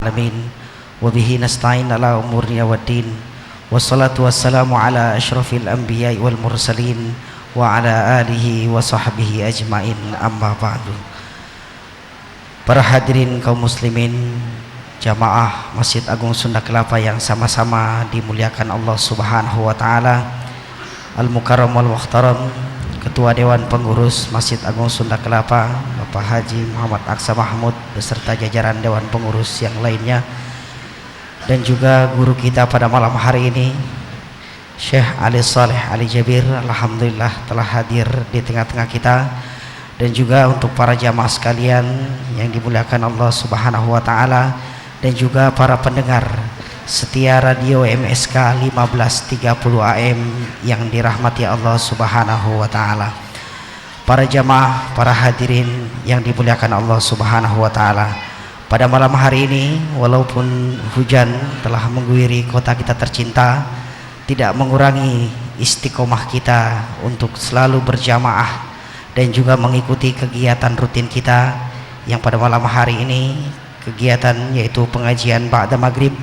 Alamin wa bihi nasta'in ala umurina waddin wassalatu wassalamu ala asyrafil anbiya'i wal mursalin wa ala alihi wa sahbihi ajmain, amma ba'du. Para hadirin kaum muslimin jamaah Masjid Agung Sunda Kelapa yang sama-sama dimuliakan Allah Subhanahu wa taala, Al-Mukarram wal Muhtaram Ketua Dewan Pengurus Masjid Agung Sunda Kelapa Bapak Haji Muhammad Aksa Mahmud beserta jajaran Dewan Pengurus yang lainnya, dan juga guru kita pada malam hari ini Syekh Ali Saleh Ali Jabir, alhamdulillah telah hadir di tengah-tengah kita. Dan juga untuk para jamaah sekalian yang dimuliakan Allah Subhanahu wa taala, dan juga para pendengar setia radio MSK 1530 AM yang dirahmati Allah Subhanahu wa taala. Para jamaah, para hadirin yang dimuliakan Allah Subhanahu wa taala. Pada malam hari ini walaupun hujan telah mengguyuri kota kita tercinta, tidak mengurangi istiqomah kita untuk selalu berjamaah dan juga mengikuti kegiatan rutin kita yang pada malam hari ini kegiatan yaitu pengajian ba'da maghrib.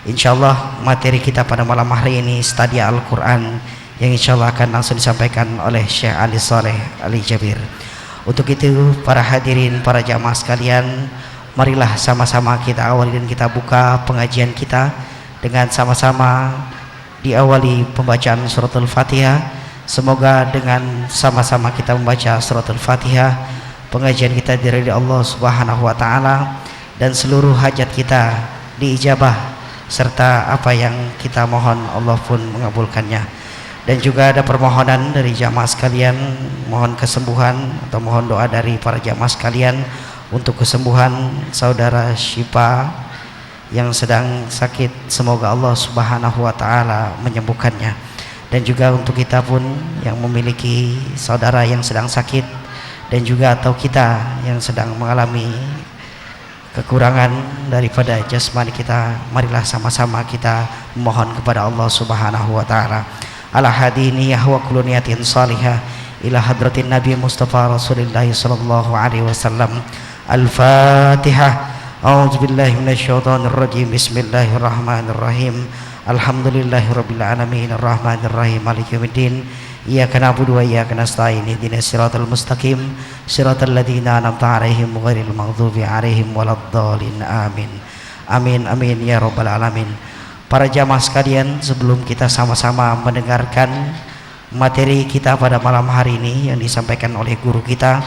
Insyaallah materi kita pada malam hari ini Stadia Al-Quran yang insyaallah akan langsung disampaikan oleh Syekh Ali Saleh Ali Jabir. Untuk itu para hadirin, para jamaah sekalian, marilah sama-sama kita awali dan kita buka pengajian kita dengan sama-sama diawali pembacaan suratul Fatihah. Semoga dengan sama-sama kita membaca suratul Fatihah, pengajian kita diridhai Allah Subhanahu wa taala dan seluruh hajat kita diijabah, serta apa yang kita mohon Allah pun mengabulkannya. Dan juga ada permohonan dari jamaah sekalian, mohon kesembuhan atau mohon doa dari para jamaah sekalian untuk kesembuhan saudara Syifa yang sedang sakit, semoga Allah Subhanahu wa taala menyembuhkannya. Dan juga untuk kita pun yang memiliki saudara yang sedang sakit dan juga atau kita yang sedang mengalami kekurangan daripada jasmani kita, marilah sama-sama kita mohon kepada Allah Subhanahu wa taala. Ala hadini wa kullu niyatin salihah ila hadratin Nabi Mustafa Rasulullah sallallahu alaihi wasallam. Al-Fatihah. A'udzubillahi minasyaitonir rajim. Bismillahirrahmanirrahim. Alhamdulillahirabbil alamin arrahmanir rahim maliki yaumiddin. Iyyaka na'budu wa iyyaka nasta'in ihdinas siratal mustaqim siratal ladzina an'amta 'alaihim ghairil maghdubi 'alaihim waladdallin. Amin. Amin amin ya rabbal alamin. Para jamaah sekalian, sebelum kita sama-sama mendengarkan materi kita pada malam hari ini yang disampaikan oleh guru kita,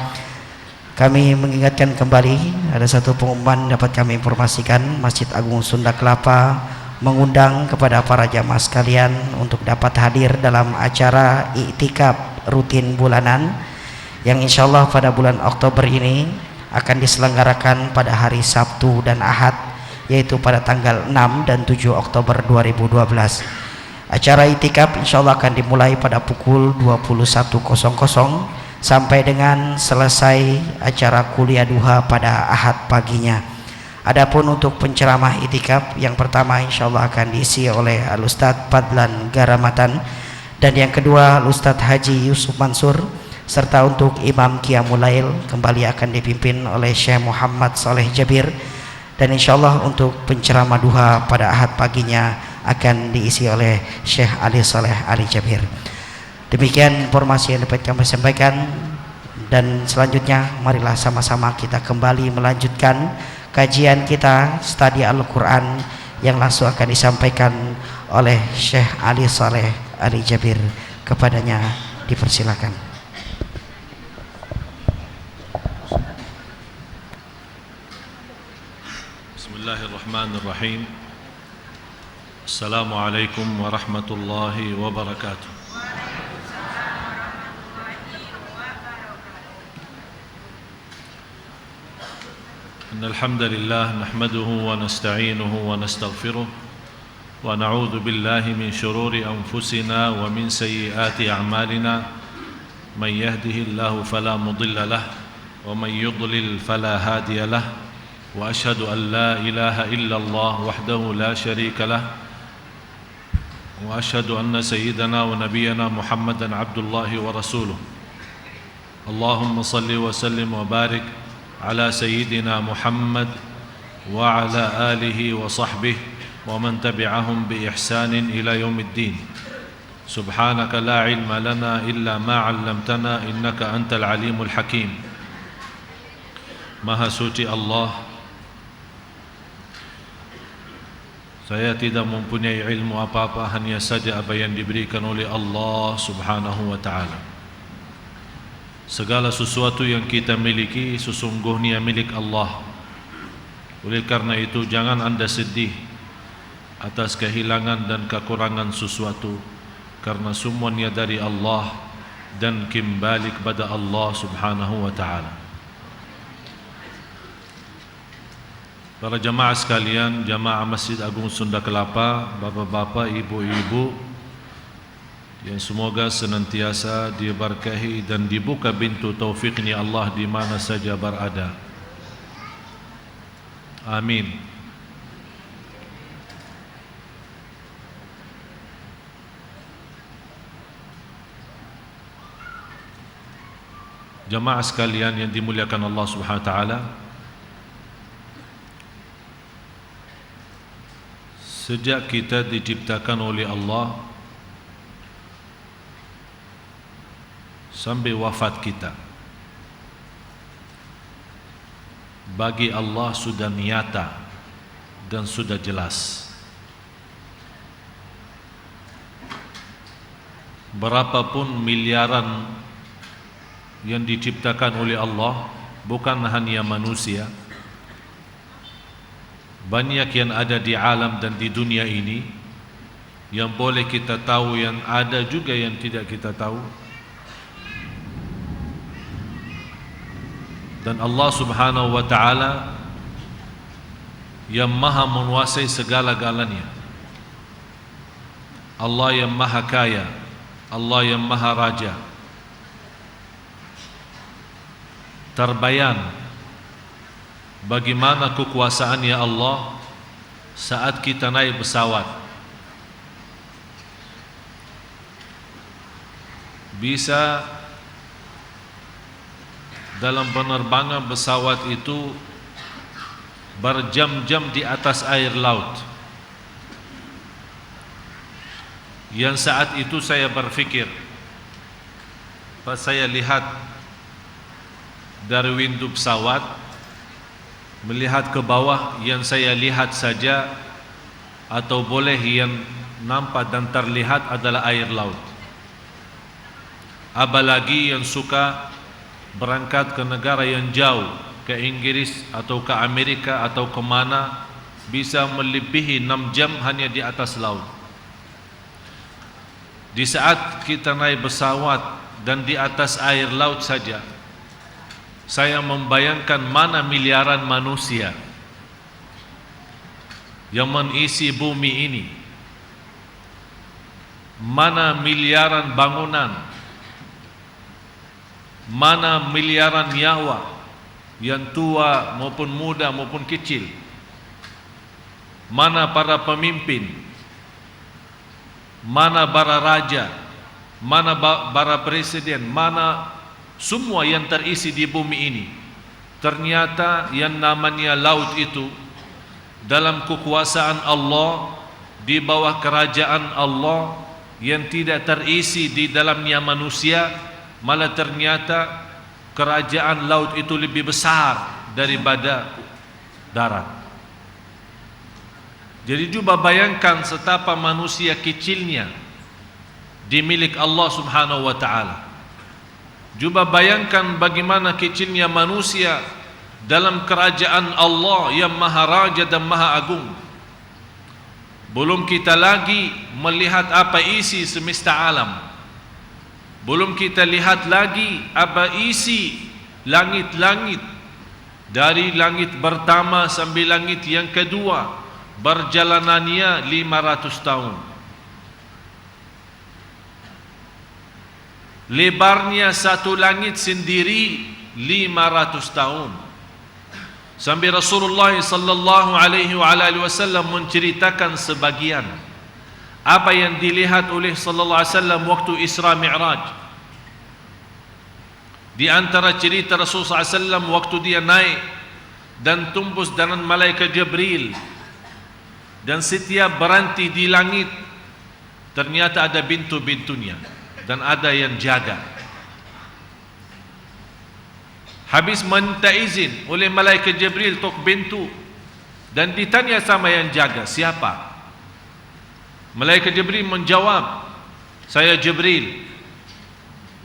kami mengingatkan kembali ada satu pengumuman dapat kami informasikan. Masjid Agung Sunda Kelapa mengundang kepada para jamaah sekalian untuk dapat hadir dalam acara iktikaf rutin bulanan yang insyaallah pada bulan Oktober ini akan diselenggarakan pada hari Sabtu dan Ahad, yaitu pada tanggal 6 dan 7 Oktober 2012. Acara iktikaf insyaallah akan dimulai pada pukul 21.00 sampai dengan selesai acara kuliah duha pada Ahad paginya. Adapun untuk penceramah itikaf yang pertama insyaallah akan diisi oleh Al-Ustadz Fadlan Garamatan, dan yang kedua Al-Ustadz Haji Yusuf Mansur, serta untuk Imam Qiyamul Lail kembali akan dipimpin oleh Syekh Muhammad Saleh Jabir, dan insyaallah untuk penceramah duha pada Ahad paginya akan diisi oleh Syekh Ali Saleh Ali Jabir. Demikian informasi yang dapat kami sampaikan, dan selanjutnya marilah sama-sama kita kembali melanjutkan kajian kita Stadia Al-Quran yang langsung akan disampaikan oleh Syekh Ali Saleh Ali Jabir. Kepadanya dipersilakan. Bismillahirrahmanirrahim. Assalamualaikum warahmatullahi wabarakatuh. إن الحمد لله نحمده ونستعينه ونستغفره ونعوذ بالله من شرور أنفسنا ومن سيئات أعمالنا من يهده الله فلا مضل له ومن يضلل فلا هادي له وأشهد أن لا إله إلا الله وحده لا شريك له وأشهد أن سيدنا ونبينا محمدا عبد الله ورسوله. اللهم صل وسلم وبارك على سيدنا محمد وعلى آله وصحبه ومن تبعهم بإحسان إلى يوم الدين. سبحانك لا علم لنا إلا ما علمتنا إنك أنت العليم الحكيم. Maha suci Allah, saya tidak mempunyai ilmu apa-apa, hanya saja apa yang diberikan oleh Allah Subhanahu wa ta'ala. Segala sesuatu yang kita miliki sesungguhnya milik Allah. Oleh karena itu jangan anda sedih atas kehilangan dan kekurangan sesuatu, karena semuanya dari Allah dan kembali kepada Allah Subhanahu wa ta'ala. Para jamaah sekalian, jamaah Masjid Agung Sunda Kelapa, bapak-bapak, ibu-ibu, yang semoga senantiasa diberkahi dan dibuka pintu taufiknya Allah di mana saja berada. Amin. Jamaah sekalian yang dimuliakan Allah Subhanahu wa ta'ala, sejak kita diciptakan oleh Allah sampai wafat kita, bagi Allah sudah nyata dan sudah jelas. Berapapun miliaran yang diciptakan oleh Allah, bukan hanya manusia, banyak yang ada di alam dan di dunia ini yang boleh kita tahu, yang ada juga yang tidak kita tahu. Dan Allah Subhanahu wa ta'ala yang maha menguasai segala-galanya, Allah yang maha kaya, Allah yang maha raja. Terbayang bagaimana kekuasaannya Allah saat kita naik pesawat. Bisa dalam penerbangan pesawat itu berjam-jam di atas air laut. Yang saat itu saya berfikir, pas saya lihat dari window pesawat, melihat ke bawah, yang saya lihat saja atau boleh yang nampak dan terlihat adalah air laut. Apalagi yang suka berangkat ke negara yang jauh, ke Inggris atau ke Amerika atau ke mana, bisa melebihi 6 jam hanya di atas laut. Di saat kita naik pesawat dan di atas air laut saja, saya membayangkan mana miliaran manusia yang mengisi bumi ini, mana miliaran bangunan, mana miliaran nyawa, yang tua maupun muda maupun kecil, mana para pemimpin, mana para raja, mana para presiden, mana semua yang terisi di bumi ini. Ternyata yang namanya laut itu dalam kekuasaan Allah, di bawah kerajaan Allah, yang tidak terisi di dalamnya manusia, malah ternyata kerajaan laut itu lebih besar daripada darat. Jadi coba bayangkan betapa manusia kecilnya di milik Allah Subhanahu wa ta'ala. Coba bayangkan bagaimana kecilnya manusia dalam kerajaan Allah yang maha raja dan maha agung. Belum kita lagi melihat apa isi semesta alam. Belum kita lihat lagi apa isi langit-langit, dari langit pertama sampai langit yang kedua, berjalanannya 500 tahun. Lebarnya satu langit sendiri 500 tahun. Sampai Rasulullah sallallahu alaihi wasallam menceritakan sebagian apa yang dilihat oleh sallallahu alaihi wasallam waktu Isra Mi'raj. Di antara cerita Rasulullah sallallahu alaihi wasallam waktu dia naik dan tembus dengan malaikat Jibril, dan setiap berhenti di langit ternyata ada pintu-pintunya dan ada yang jaga. Habis minta izin oleh malaikat Jibril untuk pintu, dan ditanya sama yang jaga, siapa? Malaikat Jibril menjawab, saya Jibril.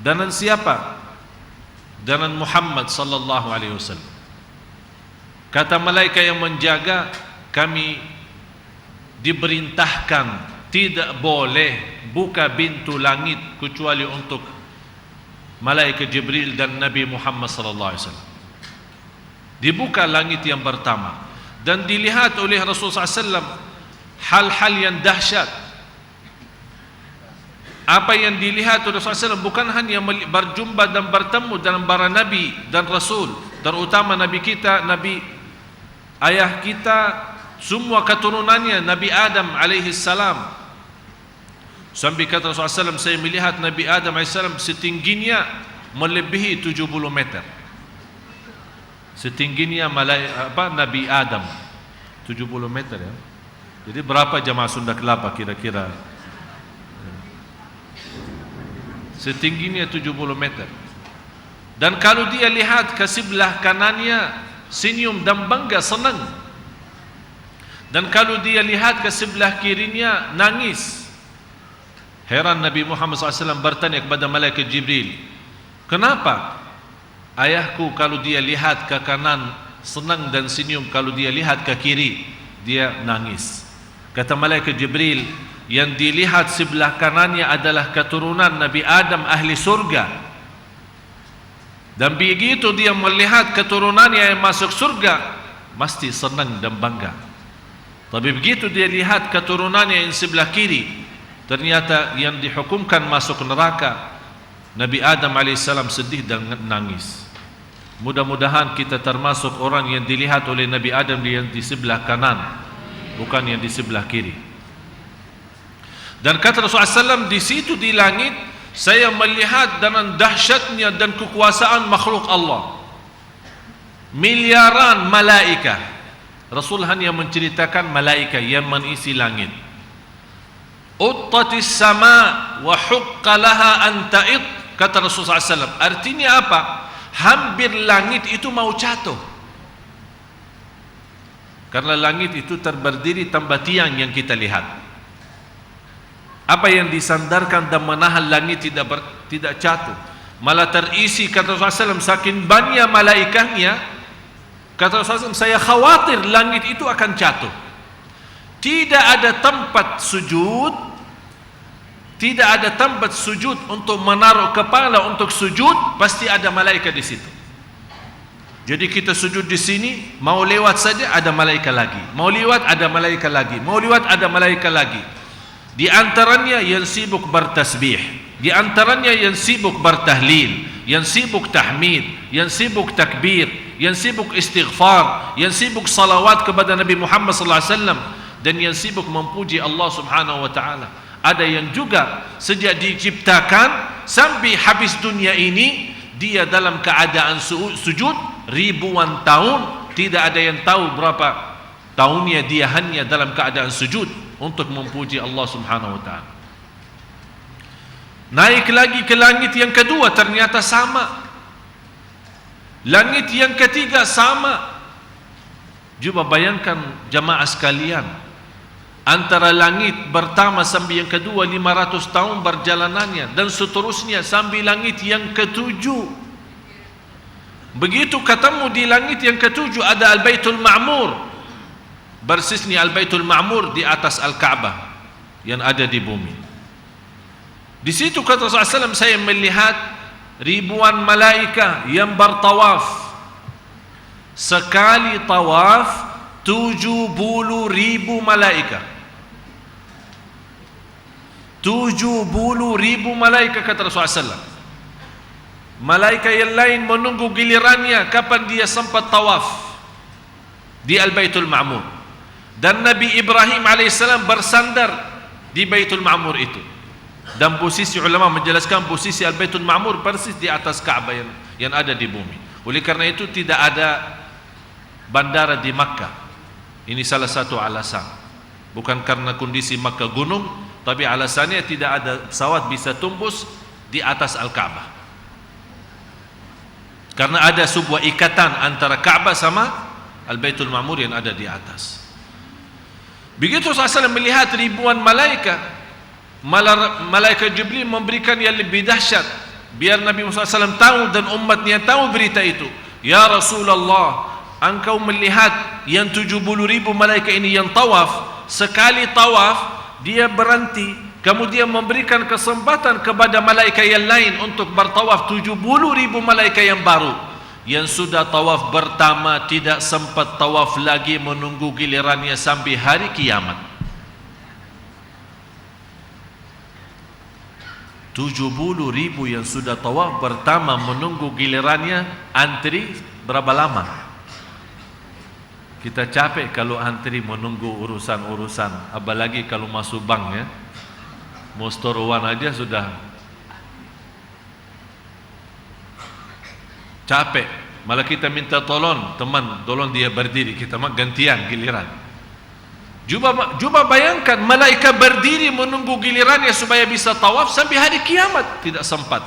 Dan siapa? Dan Muhammad sallallahu alaihi wasallam. Kata malaikat yang menjaga, kami diperintahkan tidak boleh buka pintu langit kecuali untuk malaikat Jibril dan Nabi Muhammad sallallahu alaihi wasallam. Dibuka langit yang pertama dan dilihat oleh Rasulullah SAW hal-hal yang dahsyat. Apa yang dilihat oleh Rasulullah SAW bukan hanya berjumpa dan bertemu dengan para Nabi dan Rasul, terutama Nabi kita, Nabi ayah kita, semua keturunannya, Nabi Adam alaihi salam. Sampai kata Rasulullah SAW, saya melihat Nabi Adam alaihi salam setingginya melebihi 70 meter. Setingginya Nabi Adam 70 meter ya. Jadi berapa jamaah Sunda Kelapa kira-kira? Setingginya 70 meter. Dan kalau dia lihat ke sebelah kanannya, senyum dan bangga, senang. Dan kalau dia lihat ke sebelah kirinya, nangis. Heran Nabi Muhammad SAW bertanya kepada malaikat Jibril, kenapa ayahku kalau dia lihat ke kanan senang dan senyum, kalau dia lihat ke kiri dia nangis? Kata malaikat Jibril, yang dilihat sebelah kanannya adalah keturunan Nabi Adam ahli surga, dan begitu dia melihat keturunannya yang masuk surga mesti senang dan bangga. Tapi begitu dia lihat keturunannya yang sebelah kiri ternyata yang dihukumkan masuk neraka, Nabi Adam alaihissalam sedih dan nangis. Mudah-mudahan kita termasuk orang yang dilihat oleh Nabi Adam yang di sebelah kanan, bukan yang di sebelah kiri. Dan kata Rasulullah SAW, di situ di langit saya melihat dengan dahsyatnya dan kekuasaan makhluk Allah, miliaran malaikat. Rasul hanya menceritakan malaikat yang mengisi langit. Uttatis sama wa hukka laha an ta'id, kata Rasulullah SAW. Artinya apa? Hampir langit itu mau jatuh, karena langit itu terberdiri tanpa tiang yang kita lihat. Apa yang disandarkan dan menahan langit tidak jatuh, malah terisi, kata Rasulullah SAW, saking banyak malaikatnya. Kata Rasulullah SAW, saya khawatir langit itu akan jatuh. Tidak ada tempat sujud, tidak ada tempat sujud untuk menaruh kepala untuk sujud, pasti ada malaikat di situ. Jadi kita sujud di sini, mau lewat saja ada malaikat lagi, mau lewat ada malaikat lagi, mau lewat ada malaikat lagi. Di antaranya yang sibuk bertasbih, di antaranya yang sibuk bertahlil, yang sibuk tahmid, yang sibuk takbir, yang sibuk istighfar, yang sibuk salawat kepada Nabi Muhammad sallallahu alaihi wasallam, dan yang sibuk memuji Allah Subhanahu wa taala. Ada yang juga sejak diciptakan sampai habis dunia ini dia dalam keadaan sujud ribuan tahun, tidak ada yang tahu berapa tahunnya dia hanya dalam keadaan sujud untuk memuji Allah Subhanahu wa taala. Naik lagi ke langit yang kedua, ternyata sama. Langit yang ketiga sama. Cuba bayangkan jamaah sekalian, antara langit pertama sampai yang kedua 500 tahun perjalanannya, dan seterusnya sampai langit yang ketujuh. Begitu ketemu di langit yang ketujuh ada Al-Baitul Ma'mur. Bersisnya Al-Baitul Ma'mur di atas Al-Ka'bah yang ada di bumi. Di situ kata Rasulullah SAW, saya melihat ribuan malaikat yang bertawaf. Sekali tawaf 70.000 malaikat. 70.000 malaikat kata Rasulullah SAW. Malaikat yang lain menunggu gilirannya kapan dia sempat tawaf di Al-Baitul Ma'mur. Dan Nabi Ibrahim alaihissalam bersandar di Baitul Ma'mur itu. Dan posisi ulama menjelaskan posisi Al-Baitul Ma'mur persis di atas Ka'bah yang ada di bumi. Oleh karena itu tidak ada bandara di Makkah. Ini salah satu alasan. Bukan karena kondisi Makkah gunung, tapi alasannya tidak ada pesawat bisa tembus di atas Al-Ka'bah. Karena ada sebuah ikatan antara Ka'bah sama Al-Baitul Ma'mur yang ada di atas. Begitu Rasulullah melihat ribuan malaikat, malaikat Jibril memberikan yang lebih dahsyat, biar Nabi Muhammad SAW tahu dan umatnya tahu berita itu. Ya Rasulullah, engkau melihat yang 70.000 malaikat ini yang tawaf, sekali tawaf dia berhenti, kemudian memberikan kesempatan kepada malaikat yang lain untuk bertawaf. 70.000 malaikat yang baru yang sudah tawaf pertama tidak sempat tawaf lagi, menunggu gilirannya sampai hari kiamat. 70.000 yang sudah tawaf pertama menunggu gilirannya, antri berapa lama? Kita capek kalau antri menunggu urusan-urusan, apalagi kalau masuk bank ya. Mau store uang aja sudah capek. Malah kita minta tolong, teman tolong dia berdiri, kita mah gantian giliran. Cuba bayangkan malaikat berdiri menunggu gilirannya supaya bisa tawaf sampai hari kiamat, tidak sempat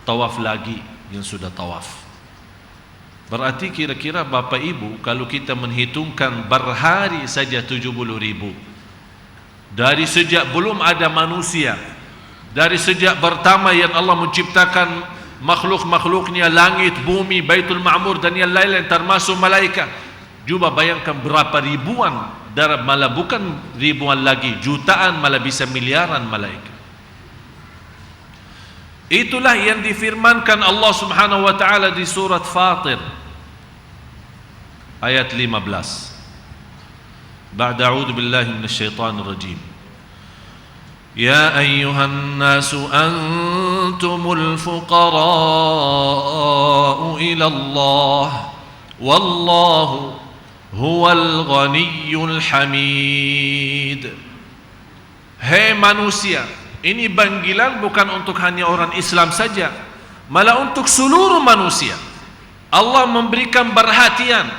tawaf lagi yang sudah tawaf. Berarti kira-kira Bapak Ibu, kalau kita menghitungkan berhari saja 70.000, dari sejak belum ada manusia, dari sejak pertama yang Allah menciptakan makhluk-makhluknya, langit, bumi, Baitul Ma'mur dan yang lain-lain termasuk malaikat. Coba bayangkan berapa ribuan, malah bukan ribuan lagi, jutaan, malah bisa miliaran malaikat. Itulah yang difirmankan Allah Subhanahu wa taala di surat Fatir ayat 15. Ba'da a'udzu billahi minasyaitonir rajim. Ya ayyuhan nasu antumul fuqara'u ila Allah wallahu huwal ghaniyyul hamid. Hai manusia, ini panggilan bukan untuk hanya orang Islam saja, malah untuk seluruh manusia. Allah memberikan perhatian,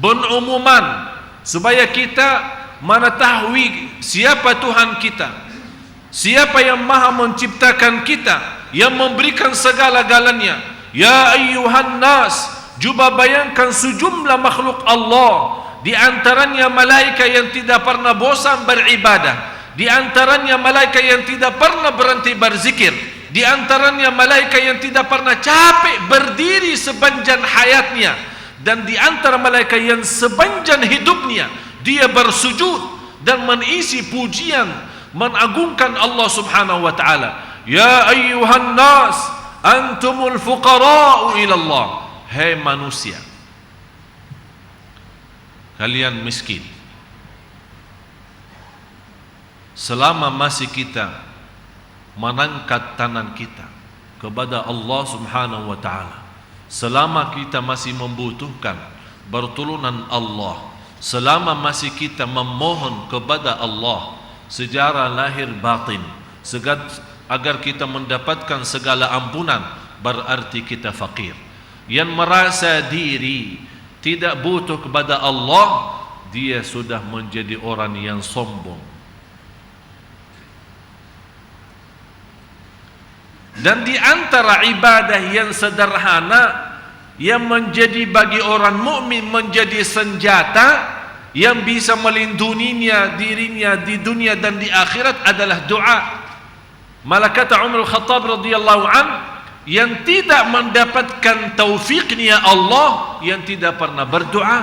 pengumuman supaya kita mengetahui siapa Tuhan kita, siapa yang maha menciptakan kita, yang memberikan segala-galanya. Ya ayyuhan nas, cuba bayangkan sejumlah makhluk Allah, di antaranya malaikat yang tidak pernah bosan beribadah, di antaranya malaikat yang tidak pernah berhenti berzikir, di antaranya malaikat yang tidak pernah capek berdiri sepanjang hayatnya, dan di antara malaikat yang sepanjang hidupnya dia bersujud dan mengisi pujian, mengagungkan Allah Subhanahu wa taala. Ya ayyuhan nas antumul fuqara'u ila Allah. Hai manusia, kalian miskin. Selama masih kita mengangkat tangan kita kepada Allah Subhanahu wa taala, selama kita masih membutuhkan pertolongan Allah, selama masih kita memohon kepada Allah secara lahir batin agar kita mendapatkan segala ampunan, berarti kita fakir. Yang merasa diri tidak butuh kepada Allah, dia sudah menjadi orang yang sombong. Dan di antara ibadah yang sederhana yang menjadi bagi orang mukmin menjadi senjata yang bisa melindunginya dirinya di dunia dan di akhirat adalah doa. Malah kata Umar Khattab radhiyallahu an, yang tidak mendapatkan taufiknya Allah yang tidak pernah berdoa,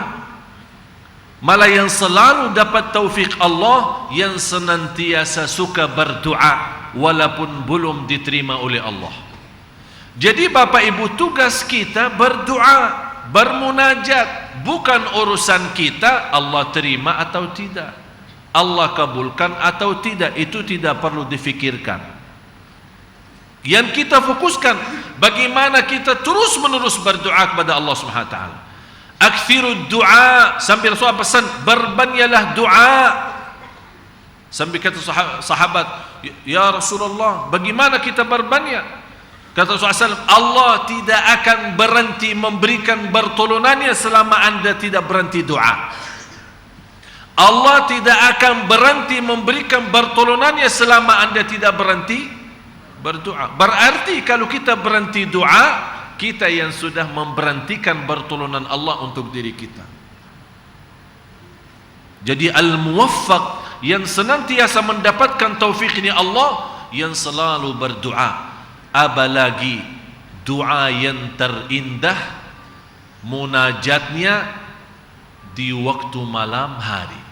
malah yang selalu dapat taufik Allah yang senantiasa suka berdoa walaupun belum diterima oleh Allah. Jadi Bapak Ibu, tugas kita berdoa, bermunajat. Bukan urusan kita Allah terima atau tidak, Allah kabulkan atau tidak, itu tidak perlu difikirkan. Yang kita fokuskan bagaimana kita terus menerus berdoa kepada Allah Subhanahu wa taala. Aktsirud du'a, sampai Rasulullah pesan berbanyaklah doa. Sampai kata sahabat, ya Rasulullah, bagaimana kita berbanyak? Kata Rasulullah SAW, Allah tidak akan berhenti memberikan pertolongannya selama anda tidak berhenti doa. Allah tidak akan berhenti memberikan pertolongannya selama anda tidak berhenti berdoa. Berarti kalau kita berhenti doa, kita yang sudah memberhentikan pertolongan Allah untuk diri kita. Jadi al-muwaffaq, yang senantiasa mendapatkan taufik ini Allah, yang selalu berdoa. Apalagi doa yang terindah munajatnya di waktu malam hari.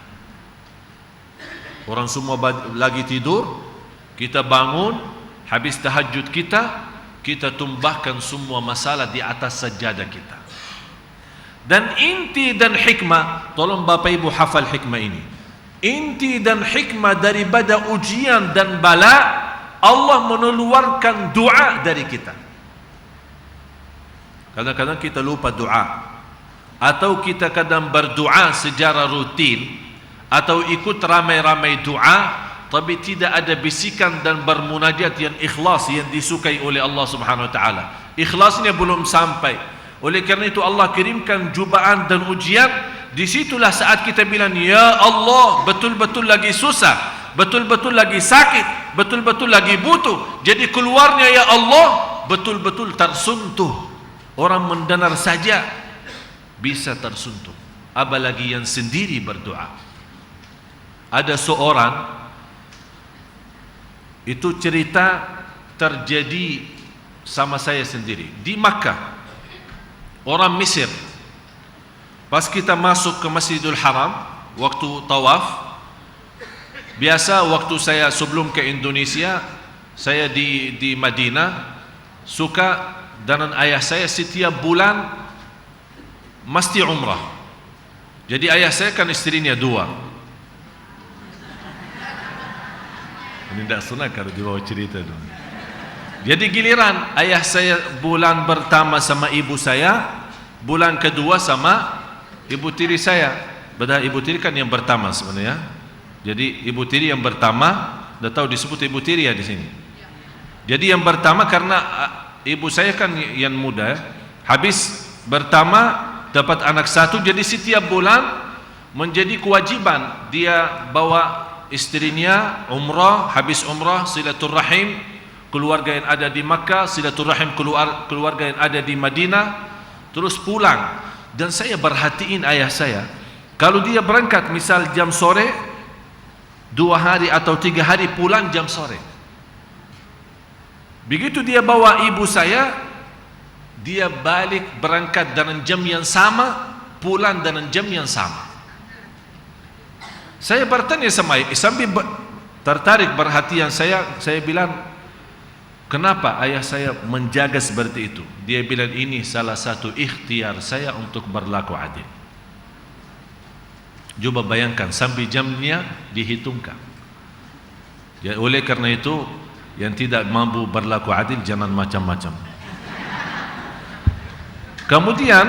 Orang semua lagi tidur, kita bangun, habis tahajud kita tumbahkan semua masalah di atas sajadah kita. Dan inti dan hikmah, tolong Bapak Ibu hafal hikmah ini. Inti dan hikmah daripada ujian dan bala, Allah mengeluarkan doa dari kita. Kadang-kadang kita lupa doa, atau kita kadang berdoa secara rutin, atau ikut ramai-ramai doa, tapi tidak ada bisikan dan bermunajat yang ikhlas, yang disukai oleh Allah Subhanahu Wa Taala. Ikhlasnya belum sampai. Oleh kerana itu Allah kirimkan cubaan dan ujian. Disitulah saat kita bilang, ya Allah, betul-betul lagi susah, betul-betul lagi sakit, betul-betul lagi butuh. Jadi keluarnya ya Allah betul-betul tersentuh. Orang mendengar saja bisa tersentuh, apalagi yang sendiri berdoa. Ada seorang, itu cerita terjadi sama saya sendiri di Makkah. Orang Mesir, pas kita masuk ke Masjidil Haram waktu tawaf, biasa waktu saya sebelum ke Indonesia, saya di Madinah, suka dengan ayah saya setiap bulan mesti umrah. Jadi ayah saya kan istrinya dua. Ini tidak senang kalau dibawa cerita dulu. Jadi giliran ayah saya bulan pertama sama ibu saya, bulan kedua sama ibu tiri saya. Padahal ibu tiri kan yang pertama sebenarnya. Jadi ibu tiri yang pertama, dah tahu disebut ibu tiri ya di sini. Jadi yang pertama karena ibu saya kan yang muda, habis pertama dapat anak satu, jadi setiap bulan menjadi kewajiban dia bawa istrinya umrah, habis umrah silaturahim keluarga yang ada di Makkah, silaturahim keluarga yang ada di Madinah, terus pulang. Dan saya perhatiin ayah saya, kalau dia berangkat misal jam sore, 2 hari atau 3 hari pulang jam sore. Begitu dia bawa ibu saya, dia balik berangkat dengan jam yang sama, pulang dengan jam yang sama. Saya bertanya sama ayah, sambil tertarik perhatian saya bilang, kenapa ayah saya menjaga seperti itu? Dia bilang ini salah satu ikhtiar saya untuk berlaku adil. Coba bayangkan sampai jamnya dihitungkan. Ya, oleh karena itu yang tidak mampu berlaku adil jangan macam-macam. Kemudian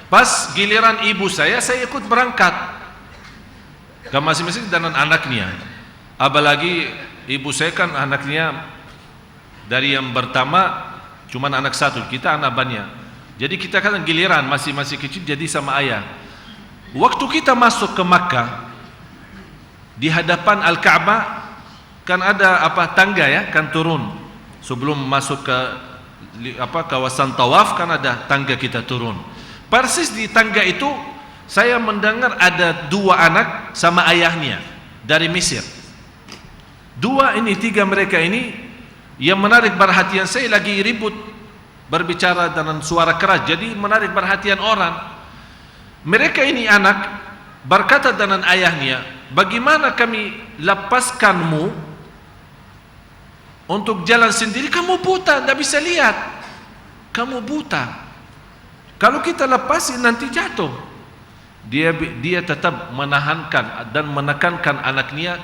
pas giliran ibu saya ikut berangkat ke masing-masing dengan anaknya. Apalagi ibu saya kan anaknya dari yang pertama cuma anak satu, kita anak banyak. Jadi kita kan giliran masih kecil jadi sama ayah. Waktu kita masuk ke Makkah, di hadapan Al-Ka'bah kan ada tangga ya, kan turun. Sebelum masuk ke kawasan tawaf kan ada tangga kita turun. Persis di tangga itu saya mendengar ada 2 anak sama ayahnya dari Mesir. 3 mereka ini yang menarik perhatian saya, lagi ribut berbicara dengan suara keras, jadi menarik perhatian orang. Mereka ini anak berkata dengan ayahnya, bagaimana kami lepaskanmu untuk jalan sendiri? Kamu buta, tidak bisa lihat. Kamu buta. Kalau kita lepasin nanti jatuh. Dia tetap menahankan dan menekankan anaknya,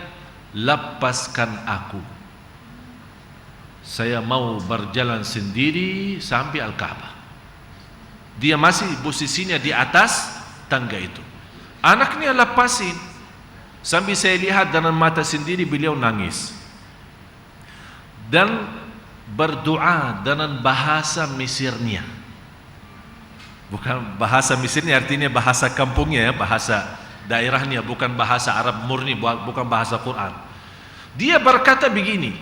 lepaskan aku. Saya mau berjalan sendiri sampai Al-Ka'bah. Dia masih posisinya di atas tangga itu. Anaknya lepasin. Sambil saya lihat dengan mata sendiri beliau nangis. Dan berdoa dengan bahasa Mesirnya. Bukan bahasa Mesirnya artinya bahasa kampungnya ya, bahasa daerahnya, bukan bahasa Arab murni, bukan bahasa Quran. Dia berkata begini,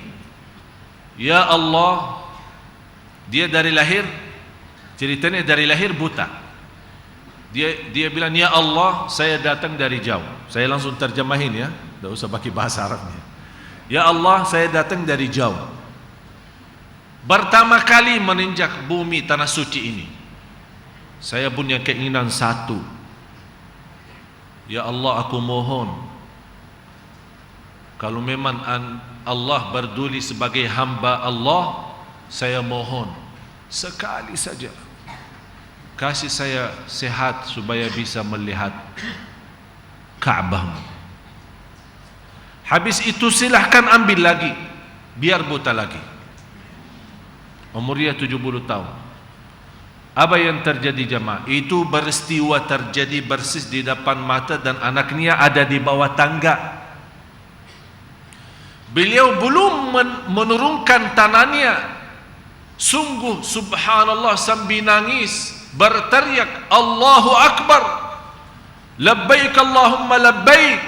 ya Allah, dia dari lahir, ceritanya dari lahir buta. Dia bilang, ya Allah, saya datang dari jauh. Saya langsung terjemahin ya, tidak usah pakai bahasa Arabnya. Ya Allah, saya datang dari jauh. Pertama kali menginjak bumi tanah suci ini, saya punya keinginan satu. Ya Allah, aku mohon, kalau memang Allah berduli sebagai hamba Allah, saya mohon sekali saja kasih saya sehat supaya bisa melihat Ka'bah. Habis itu silahkan ambil lagi, biar buta lagi. Umurnya 70 tahun. Apa yang terjadi jemaah? Itu peristiwa terjadi persis di depan mata dan anaknya ada di bawah tangga. Beliau belum menurunkan tangannya, sungguh subhanallah sambil nangis, berteriak Allahu Akbar, labbaik Allahumma labbaik,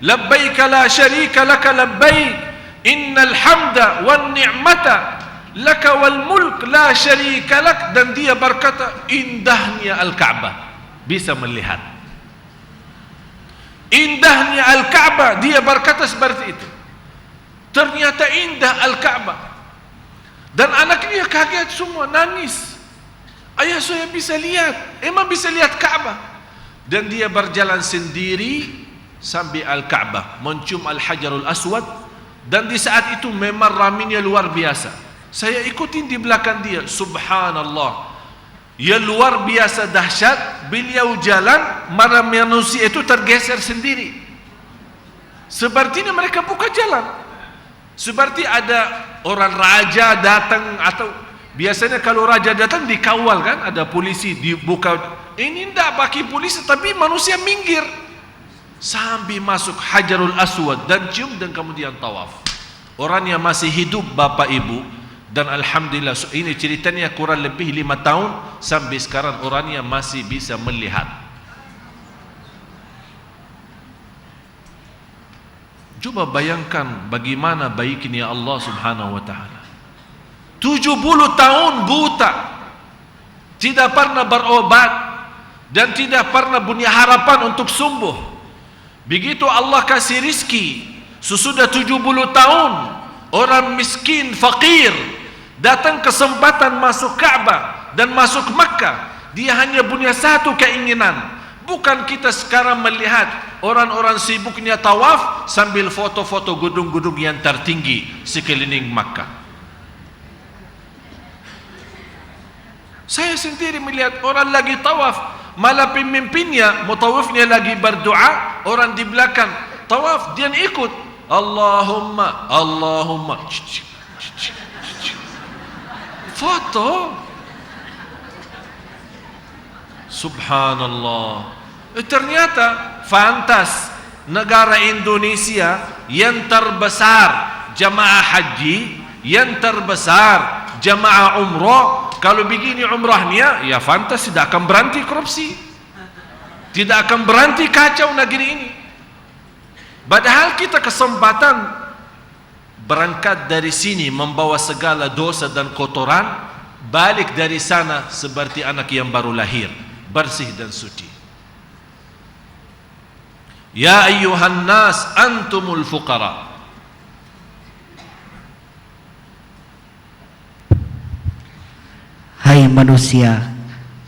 labbaik la syarika laka labbaik, innal hamda wan ni'mata laka wal mulk la syarika lak. Dan dia berkata, indahnya Al-Ka'bah, bisa melihat indahnya Al-Ka'bah. Dia berkata seperti itu, ternyata indah Al-Ka'bah. Dan anaknya kaget semua, nangis, ayah saya bisa lihat, emang bisa lihat Ka'bah. Dan dia berjalan sendiri sampai Al-Ka'bah, mencium Al-Hajarul Aswad. Dan di saat itu memang ramainya luar biasa. Saya ikutin di belakang dia, subhanallah, ya luar biasa dahsyat. Beliau jalan, para manusia itu tergeser sendiri, sepertinya mereka buka jalan, seperti ada orang raja datang. Atau biasanya kalau raja datang dikawal kan, ada polisi dibuka. Ini tidak pakai polisi, tapi manusia minggir sambil masuk Hajarul Aswad dan cium, dan kemudian tawaf. Orang yang masih hidup bapak ibu. Dan alhamdulillah ini ceritanya kurang lebih 5 tahun, sampai sekarang orangnya masih bisa melihat. Coba bayangkan bagaimana baiknya Allah subhanahu wa ta'ala. 70 tahun buta, tidak pernah berobat, dan tidak pernah punya harapan untuk sembuh. Begitu Allah kasih rizki, sesudah 70 tahun, orang miskin, fakir, datang kesempatan masuk Ka'bah dan masuk Makkah. Dia hanya punya satu keinginan. Bukan kita sekarang melihat orang-orang sibuknya tawaf sambil foto-foto gedung-gedung yang tertinggi sekeliling Makkah. Saya sendiri melihat orang lagi tawaf, malah pemimpinnya, mutawifnya lagi berdoa, orang di belakang tawaf, dia ikut Allahumma, Allahumma, foto. Subhanallah. Ternyata fantas negara Indonesia yang terbesar jamaah haji, yang terbesar jamaah umrah, kalau begini umrahnya, ya fantas tidak akan berhenti korupsi, tidak akan berhenti kacau negeri ini. Padahal kita kesempatan berangkat dari sini membawa segala dosa dan kotoran, balik dari sana seperti anak yang baru lahir, bersih dan suci. Ya ayyuhan nas antumul fuqara. Hai manusia,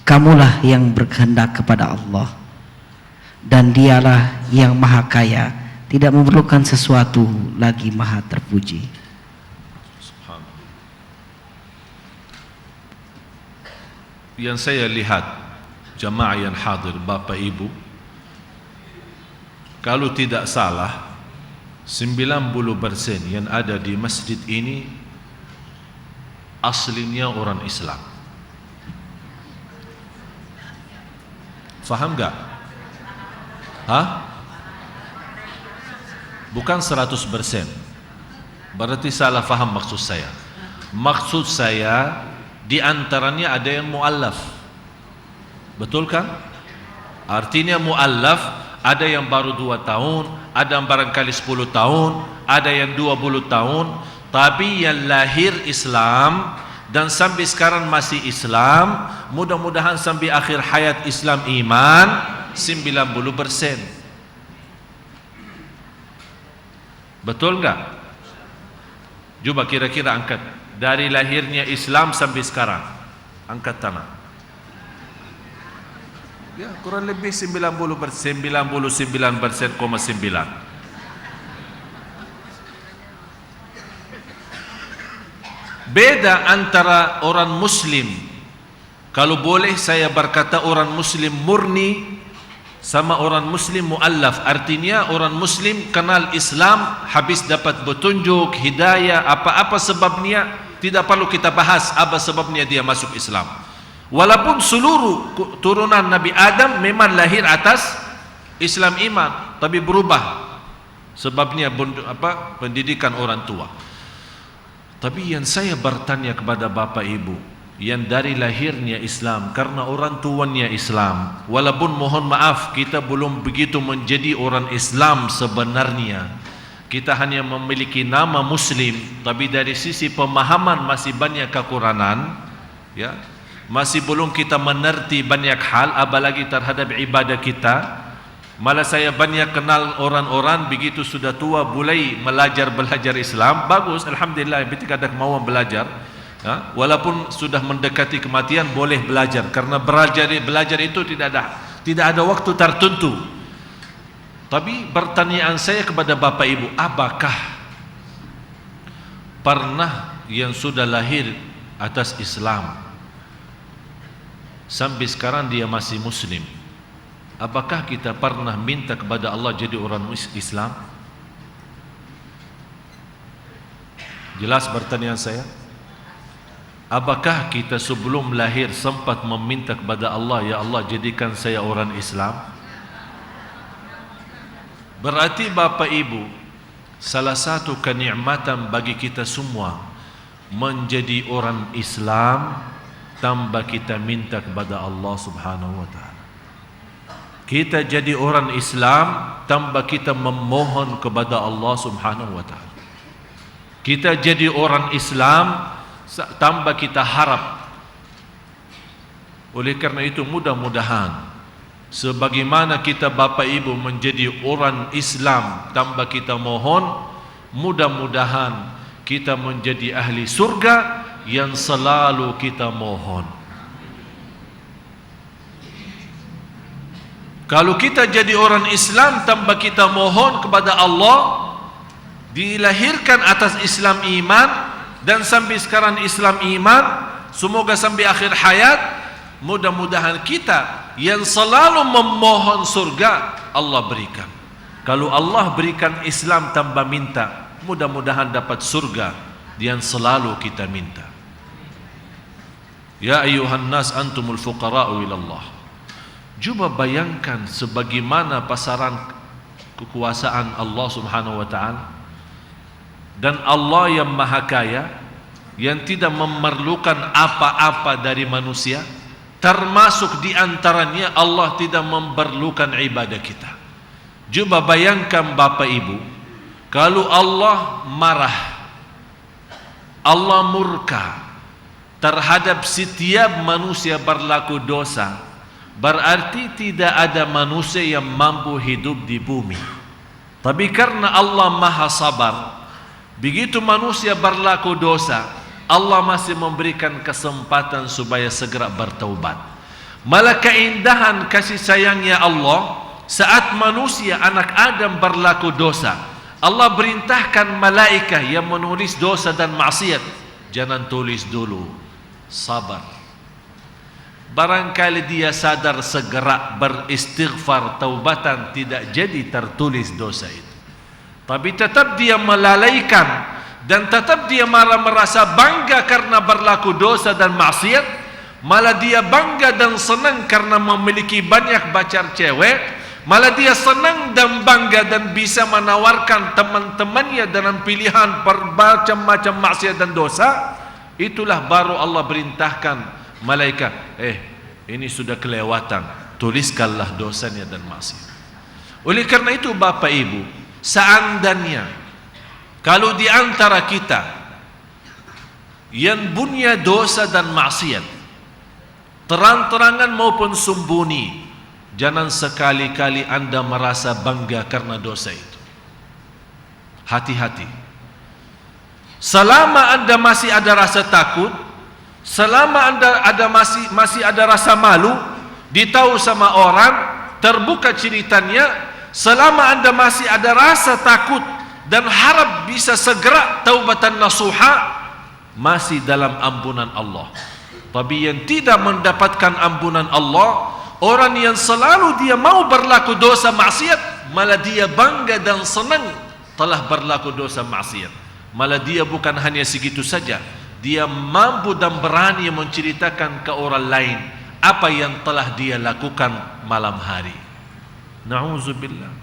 kamulah yang berkehendak kepada Allah, dan dialah yang maha kaya, tidak memerlukan sesuatu lagi, maha terpuji. Yang saya lihat jamaah yang hadir, bapak ibu, kalau tidak salah 90% yang ada di masjid ini aslinya orang Islam. Faham gak? Hah? Bukan 100%, berarti salah faham maksud saya. Maksud saya, di antaranya ada yang muallaf. Betul kan? Artinya muallaf, ada yang baru 2 tahun, ada yang barangkali 10 tahun, ada yang 20 tahun, tapi yang lahir Islam dan sampai sekarang masih Islam, mudah-mudahan sampai akhir hayat Islam iman 90%. Betul enggak? Coba kira-kira angkat dari lahirnya Islam sampai sekarang, angkat tangan. Ya, kurang lebih 90%, 99,9. Beda antara orang muslim, kalau boleh saya berkata orang muslim murni sama orang muslim muallaf. Artinya orang muslim kenal Islam, habis dapat petunjuk, hidayah, apa-apa sebabnya, tidak perlu kita bahas apa sebabnya dia masuk Islam. Walaupun seluruh turunan Nabi Adam memang lahir atas Islam iman, tapi berubah sebabnya pendidikan orang tua. Tapi yang saya bertanya kepada Bapak Ibu yang dari lahirnya Islam karena orang tuanya Islam, walaupun mohon maaf kita belum begitu menjadi orang Islam sebenarnya, kita hanya memiliki nama Muslim, tapi dari sisi pemahaman masih banyak kekurangan, ya, masih belum kita mengerti banyak hal, apalagi terhadap ibadah kita. Malah saya banyak kenal orang-orang begitu sudah tua mulai belajar Islam, bagus, alhamdulillah, ketika ada kemauan belajar, ya, walaupun sudah mendekati kematian boleh belajar, karena belajar itu tidak ada waktu tertentu. Tapi pertanyaan saya kepada Bapak Ibu, apakah pernah yang sudah lahir atas Islam sampai sekarang dia masih Muslim, apakah kita pernah minta kepada Allah jadi orang Islam? Jelas pertanyaan saya? Apakah kita sebelum lahir sempat meminta kepada Allah, ya Allah jadikan saya orang Islam? Berarti Bapak Ibu, salah satu kenikmatan bagi kita semua menjadi orang Islam tanpa kita minta kepada Allah Subhanahu wa taala. Kita jadi orang Islam tanpa kita memohon kepada Allah Subhanahu wa taala. Kita jadi orang Islam tanpa kita harap. Oleh karena itu mudah-mudahan sebagaimana kita Bapak Ibu menjadi orang Islam tanpa kita mohon, mudah-mudahan kita menjadi ahli surga yang selalu kita mohon. Kalau kita jadi orang Islam tanpa kita mohon kepada Allah, dilahirkan atas Islam iman, dan sampai sekarang Islam iman, semoga sampai akhir hayat, mudah-mudahan kita yang selalu memohon surga, Allah berikan. Kalau Allah berikan Islam tanpa minta, mudah-mudahan dapat surga yang selalu kita minta. Ya ayuhan nas antumul fuqara'u ilallah. Cuba bayangkan sebagaimana pasaran kekuasaan Allah Subhanahu wa taala, dan Allah yang maha kaya, yang tidak memerlukan apa-apa dari manusia, termasuk di antaranya Allah tidak memerlukan ibadah kita. Coba bayangkan Bapak Ibu, kalau Allah marah, Allah murka terhadap setiap manusia berlaku dosa, berarti tidak ada manusia yang mampu hidup di bumi. Tapi karena Allah maha sabar, begitu manusia berlaku dosa, Allah masih memberikan kesempatan supaya segera bertaubat. Malah keindahan kasih sayangnya Allah, saat manusia anak Adam berlaku dosa, Allah perintahkan malaikat yang menulis dosa dan maksiat, jangan tulis dulu, sabar. Barangkali dia sadar segera beristighfar, taubatan, tidak jadi tertulis dosa itu. Tapi tetap dia melalaikan, dan tetap dia malah merasa bangga karena berlaku dosa dan maksiat. Malah dia bangga dan senang karena memiliki banyak pacar cewek. Malah dia senang dan bangga dan bisa menawarkan teman-temannya dalam pilihan bermacam-macam maksiat dan dosa. itulah baru Allah perintahkan malaikat, ini sudah kelewatan, tuliskanlah dosanya dan maksiat. Oleh karena itu Bapak Ibu, seandainya kalau di antara kita yang punya dosa dan maksiat, terang-terangan maupun sembunyi, jangan sekali-kali Anda merasa bangga karena dosa itu. Hati-hati. Selama Anda masih ada rasa takut, selama Anda masih ada rasa malu, ditahu sama orang, terbuka ceritanya, selama Anda masih ada rasa takut dan harap bisa segera taubatan nasuha, masih dalam ampunan Allah. Tapi yang tidak mendapatkan ampunan Allah, orang yang selalu dia mau berlaku dosa maksiat, malah dia bangga dan senang telah berlaku dosa maksiat. Malah dia bukan hanya segitu saja, dia mampu dan berani menceritakan ke orang lain apa yang telah dia lakukan malam hari. Na'udzubillah.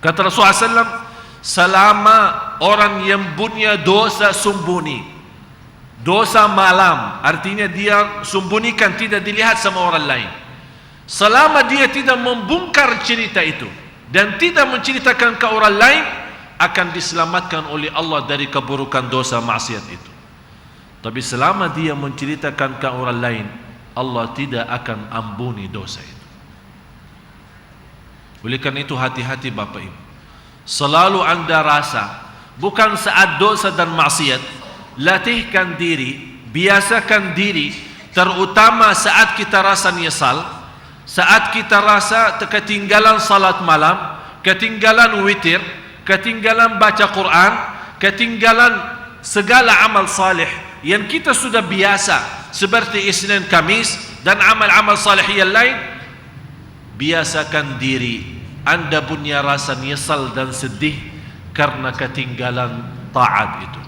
Kata Rasulullah SAW, selama orang yang punya dosa sembunyi, dosa malam, artinya dia sembunyikan, tidak dilihat sama orang lain, selama dia tidak membongkar cerita itu dan tidak menceritakan ke orang lain, akan diselamatkan oleh Allah dari keburukan dosa maksiat itu. Tapi selama dia menceritakan ke orang lain, Allah tidak akan ampuni dosa itu. Oleh karena itu hati-hati Bapak Ibu. Selalu Anda rasa, bukan saat dosa dan maksiat, latihkan diri, biasakan diri, terutama saat kita rasa nyesal, saat kita rasa ketinggalan salat malam, ketinggalan witir, ketinggalan baca Quran, ketinggalan segala amal salih yang kita sudah biasa, seperti Isnin Kamis dan amal-amal salih yang lain. Biasakan diri Anda punya rasa nyesal dan sedih karena ketinggalan taat itu.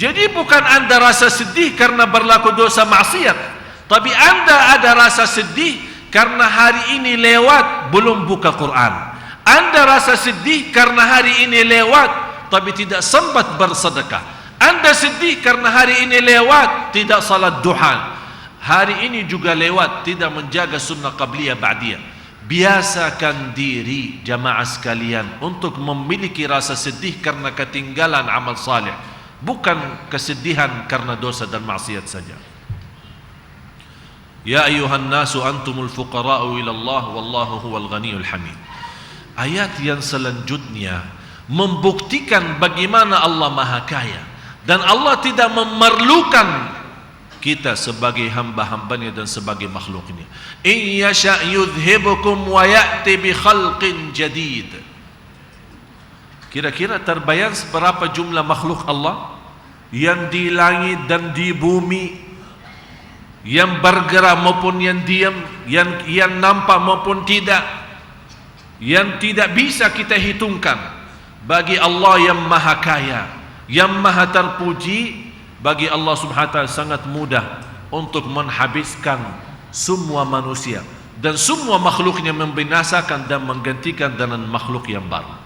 Jadi bukan Anda rasa sedih karena berlaku dosa maksiat, tapi Anda ada rasa sedih karena hari ini lewat belum buka Quran. Anda rasa sedih karena hari ini lewat tapi tidak sempat bersedekah. Anda sedih karena hari ini lewat tidak salat duha. Hari ini juga lewat tidak menjaga sunnah qabliyah ba'diyah. Biasakan diri jamaah sekalian untuk memiliki rasa sedih karena ketinggalan amal saleh, bukan kesedihan karena dosa dan maksiat saja. Ya ayuhan nasu antumul fuqara'u ila Allah wallahu huwal ghaniyul hamid. Ayat yang selanjutnya membuktikan bagaimana Allah Maha Kaya dan Allah tidak memerlukan kita sebagai hamba-hambanya dan sebagai makhluknya. In yasha' yudhibukum wa ya'ti bi khalqin jadid. Kira-kira terbayang seberapa jumlah makhluk Allah yang di langit dan di bumi, yang bergerak maupun yang diam, yang nampak maupun tidak, yang tidak bisa kita hitungkan. Bagi Allah yang Maha Kaya, yang Maha terpuji, bagi Allah Subhanahu wa ta'ala sangat mudah untuk menghabiskan semua manusia dan semua makhluknya, membinasakan dan menggantikan dengan makhluk yang baru.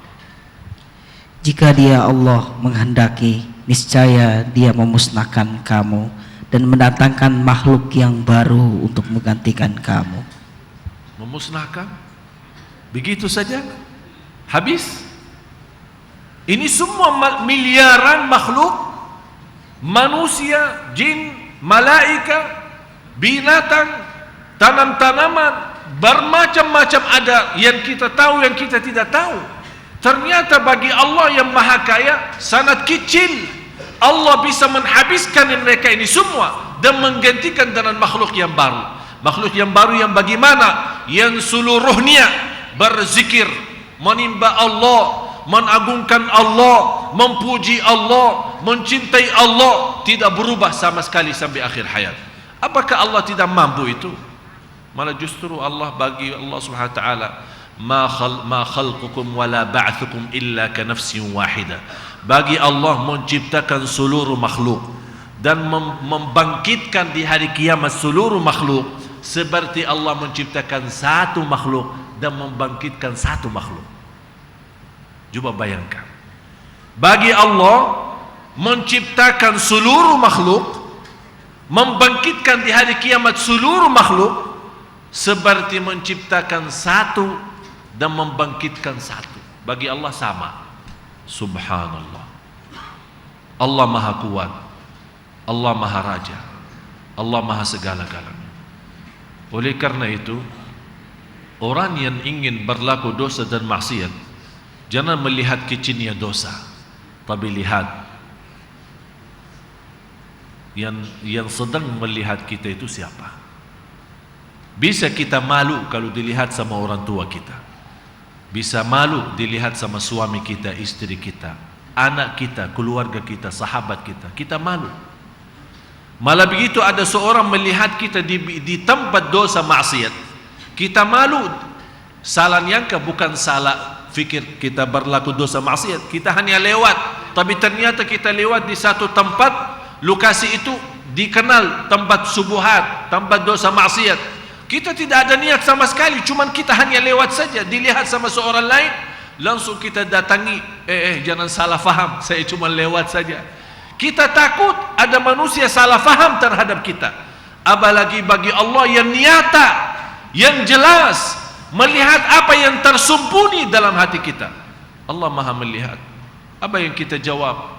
Jika Dia Allah menghendaki, niscaya Dia memusnahkan kamu dan mendatangkan makhluk yang baru untuk menggantikan kamu. Memusnahkan? Begitu saja? Habis? Ini semua miliaran makhluk, manusia, jin, malaika, binatang, tanam-tanaman, bermacam-macam ada yang kita tahu, yang kita tidak tahu. Ternyata bagi Allah yang Maha Kaya sangat kecil. Allah bisa menghabiskan mereka ini semua dan menggantikan dengan makhluk yang baru. Makhluk yang baru yang bagaimana? Yang seluruhnya berzikir, menimba Allah, mengagungkan Allah, memuji Allah, mencintai Allah, tidak berubah sama sekali sampai akhir hayat. Apakah Allah tidak mampu itu? Malah justru Allah, bagi Allah Subhanahu wa taala, ma khalqukum wala ba'thukum illa ka nafsin wahidah. Bagi Allah menciptakan seluruh makhluk dan membangkitkan di hari kiamat seluruh makhluk seperti Allah menciptakan satu makhluk dan membangkitkan satu makhluk. Coba bayangkan, bagi Allah menciptakan seluruh makhluk, membangkitkan di hari kiamat seluruh makhluk, seperti menciptakan satu dan membangkitkan satu. Bagi Allah sama. Subhanallah. Allah maha kuat, Allah maha raja, Allah maha segala-galanya. Oleh karena itu, orang yang ingin berlaku dosa dan maksiat, jangan melihat kecilnya dosa, tapi lihat yang sedang melihat kita itu siapa. Bisa kita malu kalau dilihat sama orang tua kita, bisa malu dilihat sama suami kita, istri kita, anak kita, keluarga kita, sahabat kita. Kita malu. Malah begitu ada seorang melihat kita di tempat dosa maksiat, kita malu. Salah nyangka, bukan salah fikir kita berlaku dosa maksiat, kita hanya lewat, tapi ternyata kita lewat di satu tempat, lokasi itu dikenal tempat subuhat, tempat dosa maksiat. Kita tidak ada niat sama sekali, cuman kita hanya lewat saja, dilihat sama seorang lain, langsung kita datangi, jangan salah faham, saya cuma lewat saja. Kita takut ada manusia salah faham terhadap kita. Apalagi bagi Allah yang nyata, yang jelas, melihat apa yang tersembunyi dalam hati kita. Allah maha melihat. Apa yang kita jawab?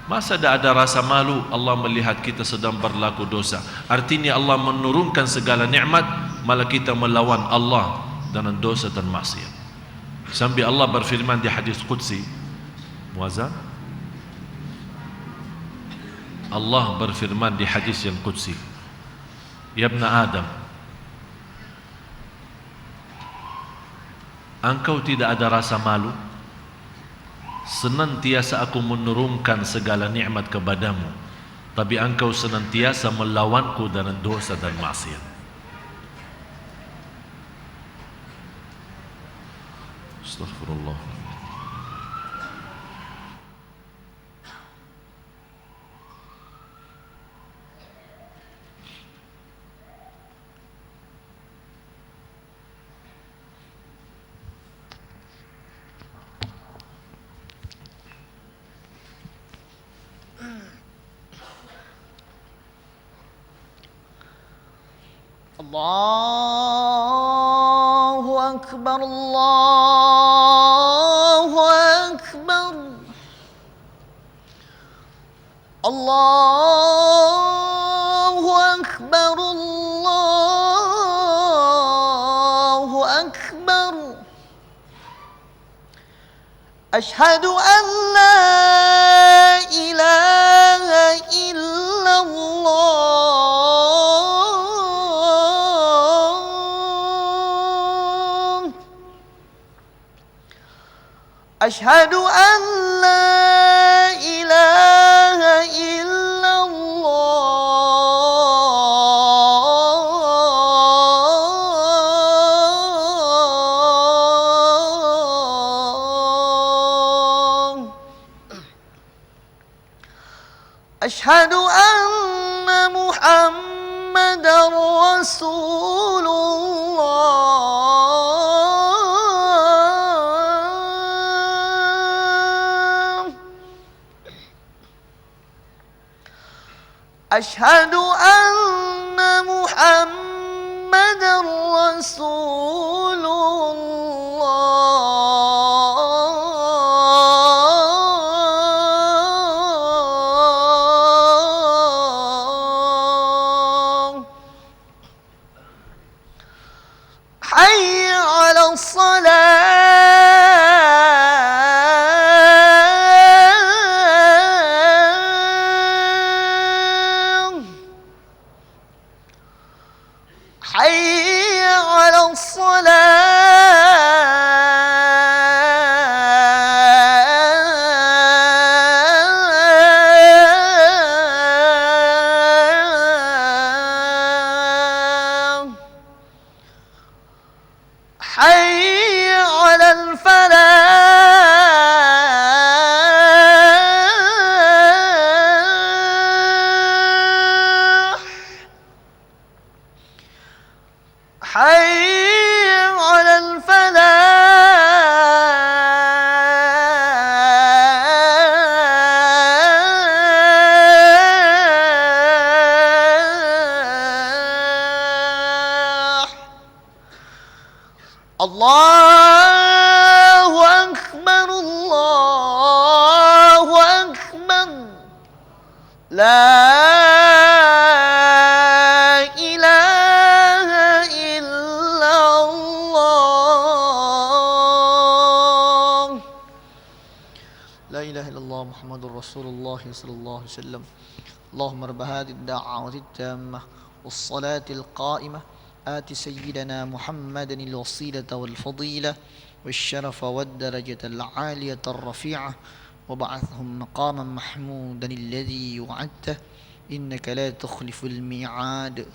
Masa ada rasa malu Allah melihat kita sedang berlaku dosa? Artinya Allah menurunkan segala nikmat, malah kita melawan Allah dengan dosa dan maksiat. Sampai Allah berfirman di hadis qudsi, muazzan, Allah berfirman di hadis yang qudsi, ya ibn Adam, engkau tidak ada rasa malu? Senantiasa aku menurunkan segala nikmat kepadamu, tapi engkau senantiasa melawanku dengan dosa dan maksiat. Astaghfirullah. Allahu Akbar, Allahu Akbar, Allahu Akbar, Allahu Akbar. Ashhadu an la ilaha illallah. أشهد أن لا إله إلا الله. أشهد أن محمدا رسول الله. أشهد أن محمدا رسول الله. حي على الصلاة. حي على الصلاة. ilaha illallah. La ilaha illallah Muhammadur Rasulullah sallallahu alaihi wasallam. Allahumma rabb hadhihi ad-da'wati at-tammah was-salati al-qa'imah آت سيدنا محمدا الوسيلة والفضيلة والشرف والدرجة العالية الرفيعة وبعثهم مقاما محمودا الذي وعدته إنك لا تخلف الميعاد.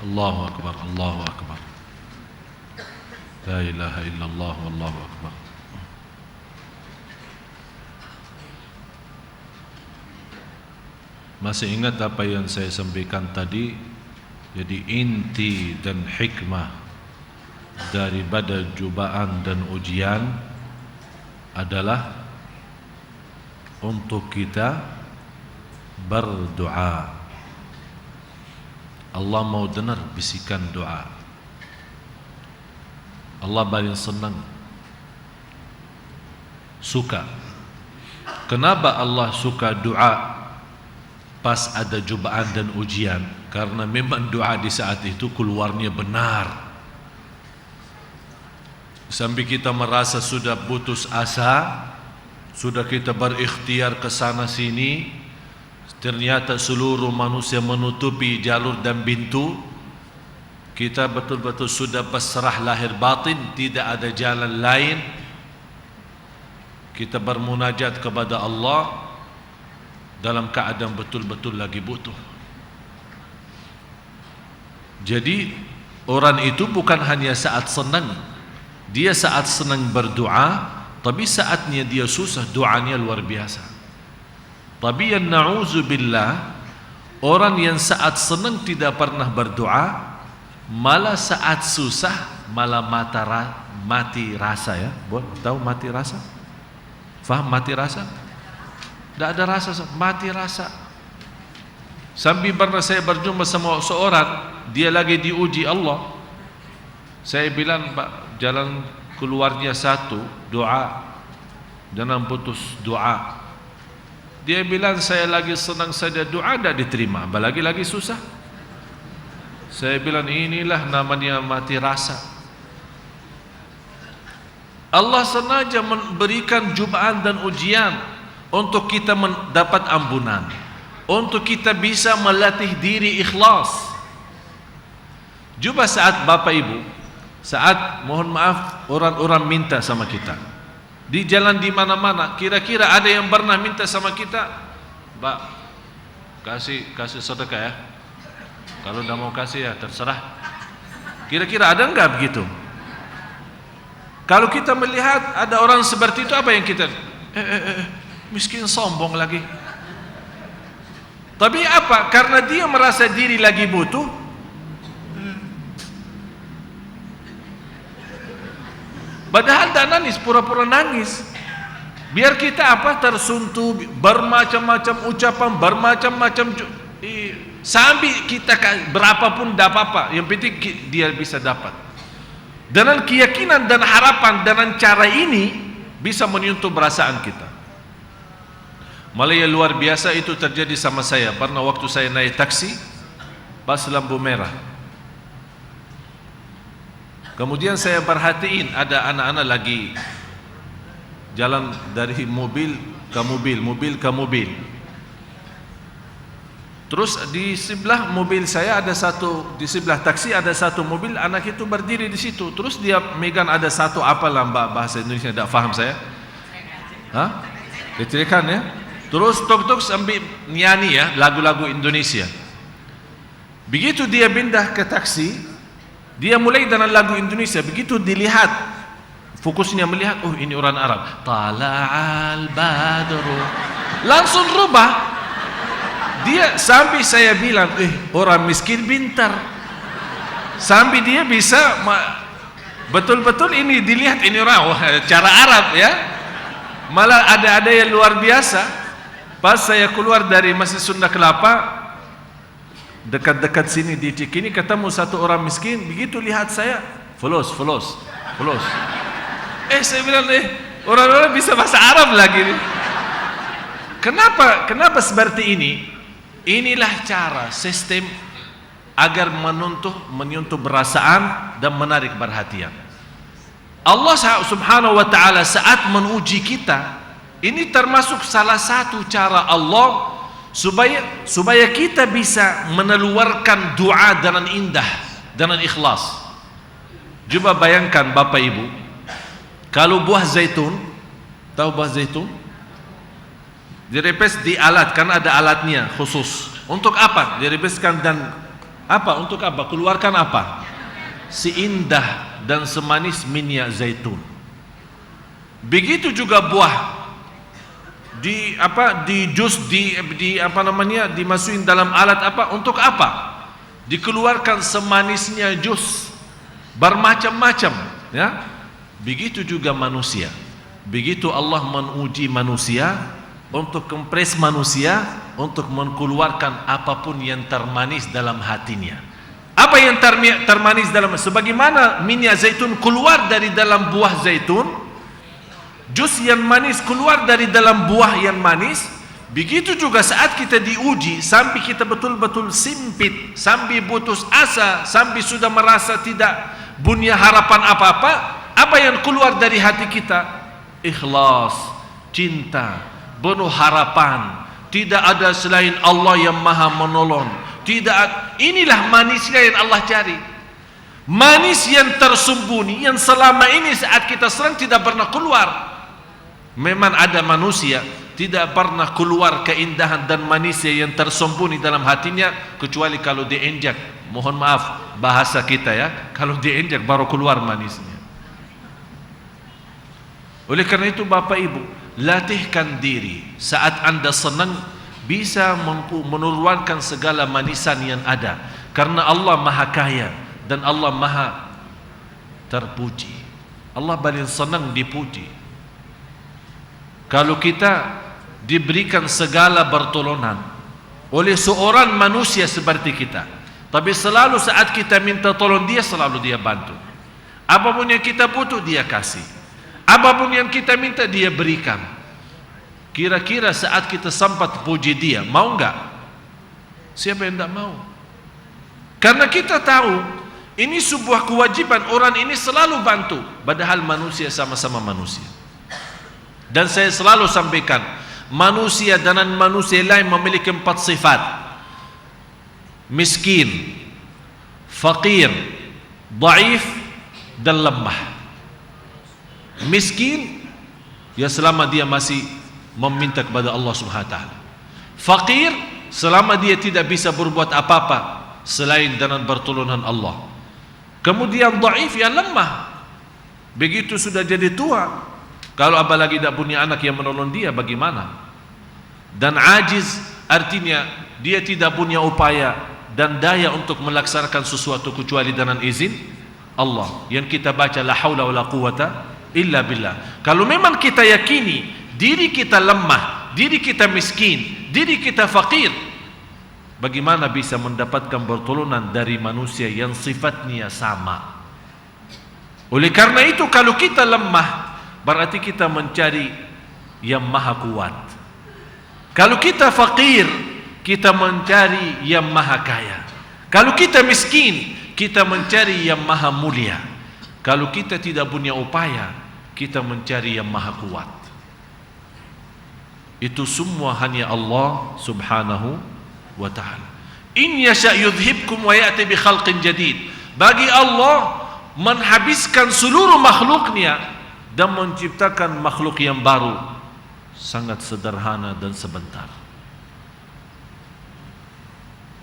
الله أكبر الله أكبر لا إله إلا الله والله أكبر. Masih ingat apa yang saya sampaikan tadi? Jadi inti dan hikmah daripada cubaan dan ujian adalah untuk kita berdoa. Allah mau dengar bisikan doa. Allah paling senang, suka. Kenapa Allah suka doa pas ada cubaan dan ujian? Karena memang doa di saat itu keluarnya benar. Sampai kita merasa sudah putus asa, sudah kita berikhtiar ke sana sini, ternyata seluruh manusia menutupi jalur dan pintu. Kita betul-betul sudah pasrah lahir batin, tidak ada jalan lain. Kita bermunajat kepada Allah dalam keadaan betul-betul lagi butuh. Jadi orang itu bukan hanya saat senang, dia saat senang berdoa, tapi saatnya dia susah doanya luar biasa. Tapi yang na'udzubillah, orang yang saat senang tidak pernah berdoa, malah saat susah malah mati rasa ya. Tahu mati rasa? Faham mati rasa? Tidak ada rasa, mati rasa. Sampai pernah saya berjumpa sama seorang, dia lagi diuji Allah. Saya bilang, Pak, jalan keluarnya satu, doa. Jangan putus doa. Dia bilang, saya lagi senang saja doa tidak diterima, apalagi lagi susah. Saya bilang, inilah namanya mati rasa. Allah sengaja memberikan cubaan dan ujian untuk kita mendapat ampunan, untuk kita bisa melatih diri ikhlas. Coba saat Bapak Ibu, saat mohon maaf orang-orang minta sama kita di jalan di mana-mana, kira-kira ada yang pernah minta sama kita, Pak, kasih sedekah ya. Kalau tidak mau kasih ya terserah. Kira-kira ada enggak begitu? Kalau kita melihat ada orang seperti itu, apa yang kita miskin sombong lagi. Tapi apa? Karena dia merasa diri lagi butuh. Padahal tak nangis, pura-pura nangis. Biar kita apa? Tersuntuh, bermacam-macam ucapan, bermacam-macam sampai kita berapapun tidak apa-apa. Yang penting dia bisa dapat. Dengan keyakinan dan harapan dengan cara ini bisa menyentuh perasaan kita. Malah yang luar biasa itu terjadi sama saya. Pernah waktu saya naik taksi pas lampu merah, kemudian saya perhatiin ada anak-anak lagi jalan dari mobil ke mobil, mobil ke mobil. Terus di sebelah mobil saya ada satu, di sebelah taksi ada satu mobil, anak itu berdiri di situ. Terus dia megang ada satu apalah bahasa Indonesia tidak faham saya. Hah? Keterikan ya. Terus tok-tok sambil nyanyi ya lagu-lagu Indonesia. Begitu dia pindah ke taksi, dia mulai dengan lagu Indonesia. Begitu dilihat, fokusnya melihat, oh ini orang Arab. Tala'al badru, langsung rubah. Dia sampai saya bilang, orang miskin pintar. Sampai dia bisa betul-betul ini dilihat ini orang cara Arab ya. Malah ada yang luar biasa. Pas saya keluar dari Masjid Sunda Kelapa, dekat-dekat sini di Cikini ketemu satu orang miskin, begitu lihat saya, fulus. Saya bilang, orang-orang bisa bahasa Arab lagi nih. Kenapa seperti ini? Inilah cara sistem agar menyentuh perasaan dan menarik perhatian. Allah subhanahu wa ta'ala saat menguji kita, ini termasuk salah satu cara Allah supaya kita bisa mengeluarkan doa dengan indah, dengan ikhlas. Coba bayangkan Bapak Ibu, kalau buah zaitun, tahu buah zaitun? Direpes di alat, kan ada alatnya khusus. Untuk apa? Direpeskan dan apa? Untuk apa? Keluarkan apa? Seindah dan semanis minyak zaitun. Begitu juga buah di jus dimasukin dalam alat apa? Untuk apa? Dikeluarkan semanisnya jus bermacam-macam, ya. Begitu juga manusia. Begitu Allah menguji manusia untuk kompres manusia untuk mengeluarkan apapun yang termanis dalam hatinya. Apa yang termanis dalam, sebagaimana minyak zaitun keluar dari dalam buah zaitun, jus yang manis keluar dari dalam buah yang manis, begitu juga saat kita diuji sampai kita betul-betul sempit, sampai putus asa, sampai sudah merasa tidak punya harapan apa-apa, apa yang keluar dari hati kita? Ikhlas, cinta, penuh harapan. Tidak ada selain Allah yang maha menolong. Inilah manisnya yang Allah cari. Manis yang tersembunyi, yang selama ini saat kita serang tidak pernah keluar. Memang ada manusia tidak pernah keluar keindahan dan manisnya yang tersembunyi dalam hatinya, kecuali kalau diinjak. Mohon maaf bahasa kita ya, kalau diinjak baru keluar manisnya. Oleh karena itu Bapak Ibu, latihkan diri saat Anda senang bisa menurunkan segala manisan yang ada, karena Allah maha kaya dan Allah maha terpuji. Allah paling senang dipuji. Kalau kita diberikan segala pertolongan oleh seorang manusia seperti kita, tapi selalu saat kita minta tolong dia, selalu dia bantu. Apapun yang kita butuh dia kasih, apapun yang kita minta dia berikan. Kira-kira saat kita sempat puji dia, mau enggak? Siapa yang tidak mau? Karena kita tahu ini sebuah kewajiban, orang ini selalu bantu, padahal manusia sama-sama manusia. Dan saya selalu sampaikan, manusia dan manusia lain memiliki 4 sifat: miskin, fakir, dhaif, dan lemah. Miskin, ya selama dia masih meminta kepada Allah Subhanahu wa taala. Fakir, selama dia tidak bisa berbuat apa-apa selain dengan pertolongan Allah. Kemudian dhaif, ya lemah. Begitu sudah jadi tua, kalau apalagi tidak punya anak yang menolong dia, bagaimana? Dan ajiz, artinya dia tidak punya upaya dan daya untuk melaksanakan sesuatu kecuali dengan izin Allah. Yang kita baca la haula wala quwata illa billah. Kalau memang kita yakini diri kita lemah, diri kita miskin, diri kita fakir, bagaimana bisa mendapatkan pertolongan dari manusia yang sifatnya sama? Oleh karena itu, kalau kita lemah, berarti kita mencari yang maha kuat. Kalau kita fakir, kita mencari yang maha kaya. Kalau kita miskin, kita mencari yang maha mulia. Kalau kita tidak punya upaya, kita mencari yang maha kuat. Itu semua hanya Allah Subhanahu wa ta'ala. In yasha' yudhibkum wa ya'ti bi khalqin jadid. Bagi Allah menghabiskan seluruh makhluknya dan menciptakan makhluk yang baru, sangat sederhana dan sebentar.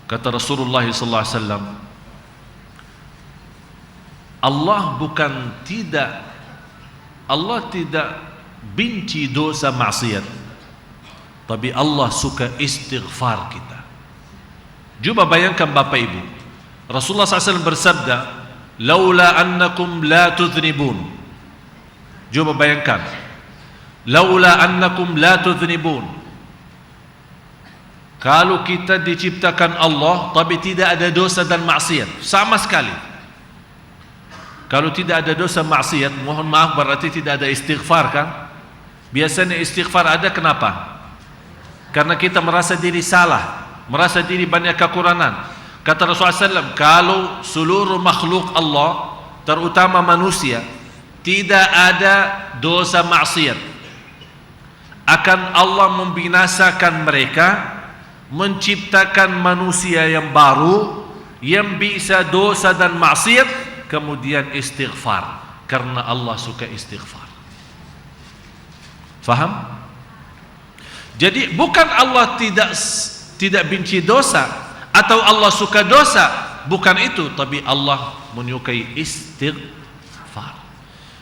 Kata Rasulullah sallallahu alaihi wasallam, Allah tidak benci dosa maksiat, tapi Allah suka istighfar kita. Coba bayangkan Bapak Ibu, Rasulullah SAW bersabda, laula annakum la tudhnibun. Coba bayangkan, laula annakum la tudhnibun, Kalau kita diciptakan Allah tapi tidak ada dosa dan maksiat sama sekali. Kalau tidak ada dosa maksiat, mohon maaf, berarti tidak ada istighfar kan? Biasanya istighfar ada, kenapa? Karena kita merasa diri salah, merasa diri banyak kekurangan. Kata Rasulullah SAW, kalau seluruh makhluk Allah, terutama manusia, tidak ada dosa maksiat, akan Allah membinasakan mereka, menciptakan manusia yang baru yang bisa dosa dan maksiat, kemudian istighfar, karena Allah suka istighfar. Faham? Jadi bukan Allah tidak benci dosa atau Allah suka dosa, bukan itu, tapi Allah menyukai istighfar.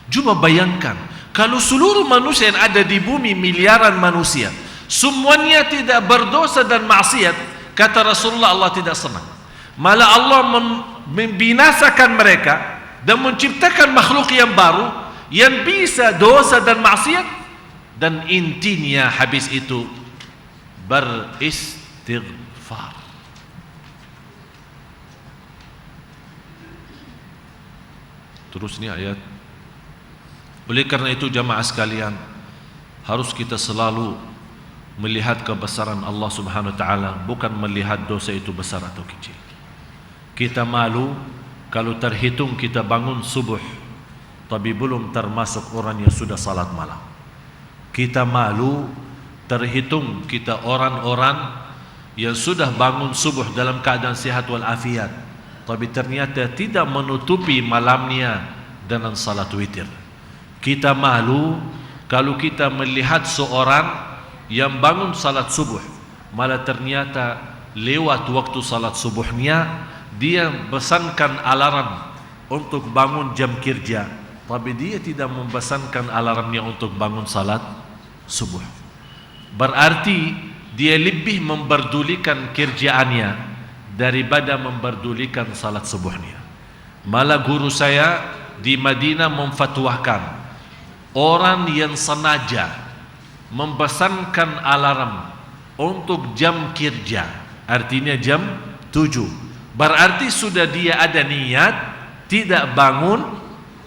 Cuma bayangkan kalau seluruh manusia yang ada di bumi, miliaran manusia, semuanya tidak berdosa dan maksiat, kata Rasulullah, Allah tidak senang. Malah Allah membinasakan mereka dan menciptakan makhluk yang baru yang bisa dosa dan maksiat, dan intinya habis itu beristighfar. Terus ini ayat. Oleh karena itu jamaah sekalian, harus kita selalu melihat kebesaran Allah Subhanahu wa taala, bukan melihat dosa itu besar atau kecil. Kita malu kalau terhitung kita bangun subuh tapi belum termasuk orang yang sudah salat malam. Kita malu terhitung kita orang-orang yang sudah bangun subuh dalam keadaan sehat walafiat, tapi ternyata tidak menutupi malamnya dengan salat witir. Kita malu kalau kita melihat seorang yang bangun salat subuh, malah ternyata lewat waktu salat subuhnya dia pesankan alarm untuk bangun jam kerja, tapi dia tidak mempesankan alarmnya untuk bangun salat subuh. Berarti dia lebih memperdulikan kerjaannya daripada memperdulikan salat subuhnya. Malah guru saya di Madinah memfatwakan, orang yang sengaja mempesankan alarm untuk jam kerja, artinya jam 7, berarti sudah dia ada niat tidak bangun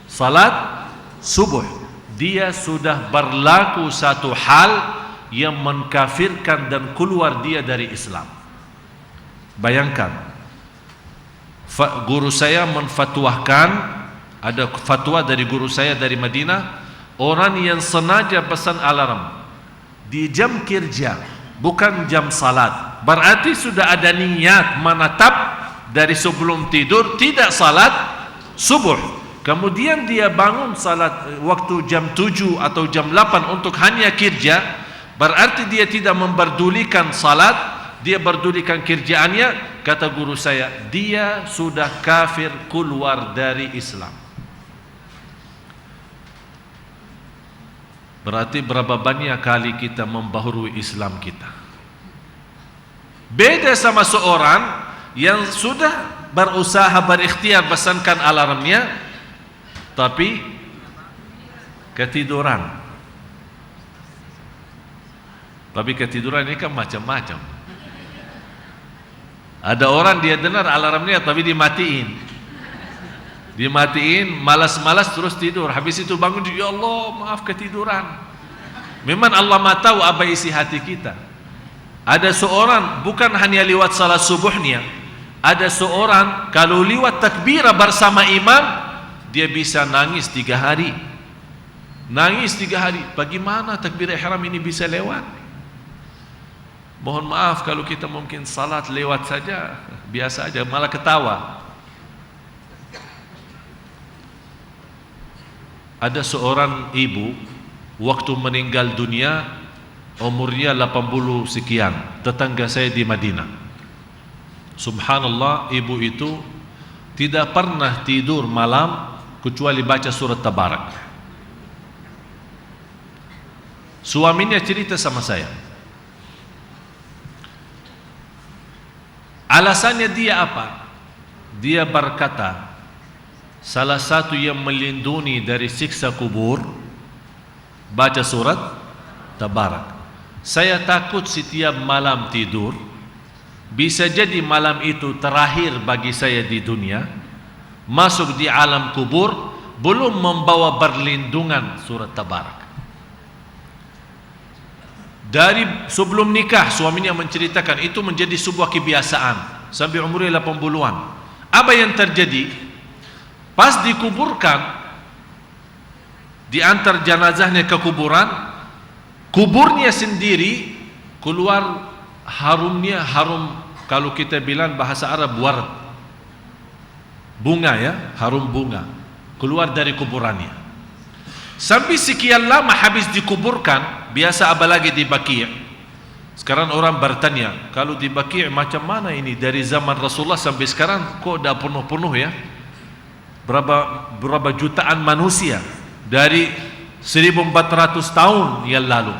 salat subuh. Dia sudah berlaku satu hal yang mengkafirkan dan keluar dia dari Islam. Bayangkan, guru saya menfatwakan, ada fatwa dari guru saya dari Madinah, orang yang sengaja pesan alarm di jam kerja bukan jam salat, berarti sudah ada niat menetap dari sebelum tidur tidak salat subuh, kemudian dia bangun salat waktu jam 7 atau jam 8 untuk hanya kerja, berarti dia tidak memperdulikan salat, dia berdulikan kerjaannya. Kata guru saya, dia sudah kafir, keluar dari Islam. Berarti berapa banyak kali kita membaharui Islam kita. Beda sama seorang yang sudah berusaha berikhtiar pesankan alarmnya tapi ketiduran. Tapi ketiduran ini kan macam-macam. Ada orang dia dengar alarmnya tapi dimatiin, malas-malas terus tidur. Habis itu bangun, ya Allah maaf ketiduran. Memang Allah Maha tahu apa isi hati kita. Ada seorang bukan hanya lewat salat subuhnya, ada seorang kalau lewat takbirah bersama imam dia bisa nangis 3 hari. Nangis 3 hari. Bagaimana takbirah ihram ini bisa lewat? Mohon maaf kalau kita mungkin salat lewat saja, biasa aja, malah ketawa. Ada seorang ibu waktu meninggal dunia umurnya 80 sekian, tetangga saya di Madinah. Subhanallah, ibu itu tidak pernah tidur malam kecuali baca surat Tabarak. Suaminya cerita sama saya, alasannya dia apa? Dia berkata, salah satu yang melindungi dari siksa kubur baca surat Tabarak. Saya takut setiap malam tidur bisa jadi malam itu terakhir bagi saya di dunia, masuk di alam kubur, belum membawa berlindungan surat Tabarak. Dari sebelum nikah suaminya menceritakan itu menjadi sebuah kebiasaan sampai umurnya 80-an. Apa yang terjadi? Pas dikuburkan, diantar jenazahnya ke kuburan, kuburnya sendiri keluar harumnya, harum kalau kita bilang bahasa Arab warad, bunga ya, harum bunga keluar dari kuburannya. Sampai sekian lama habis dikuburkan, biasa apalagi di Baqi'. Sekarang orang bertanya, kalau di Baqi' macam mana ini dari zaman Rasulullah sampai sekarang kok dah penuh-penuh ya? Berapa jutaan manusia dari 1400 tahun yang lalu.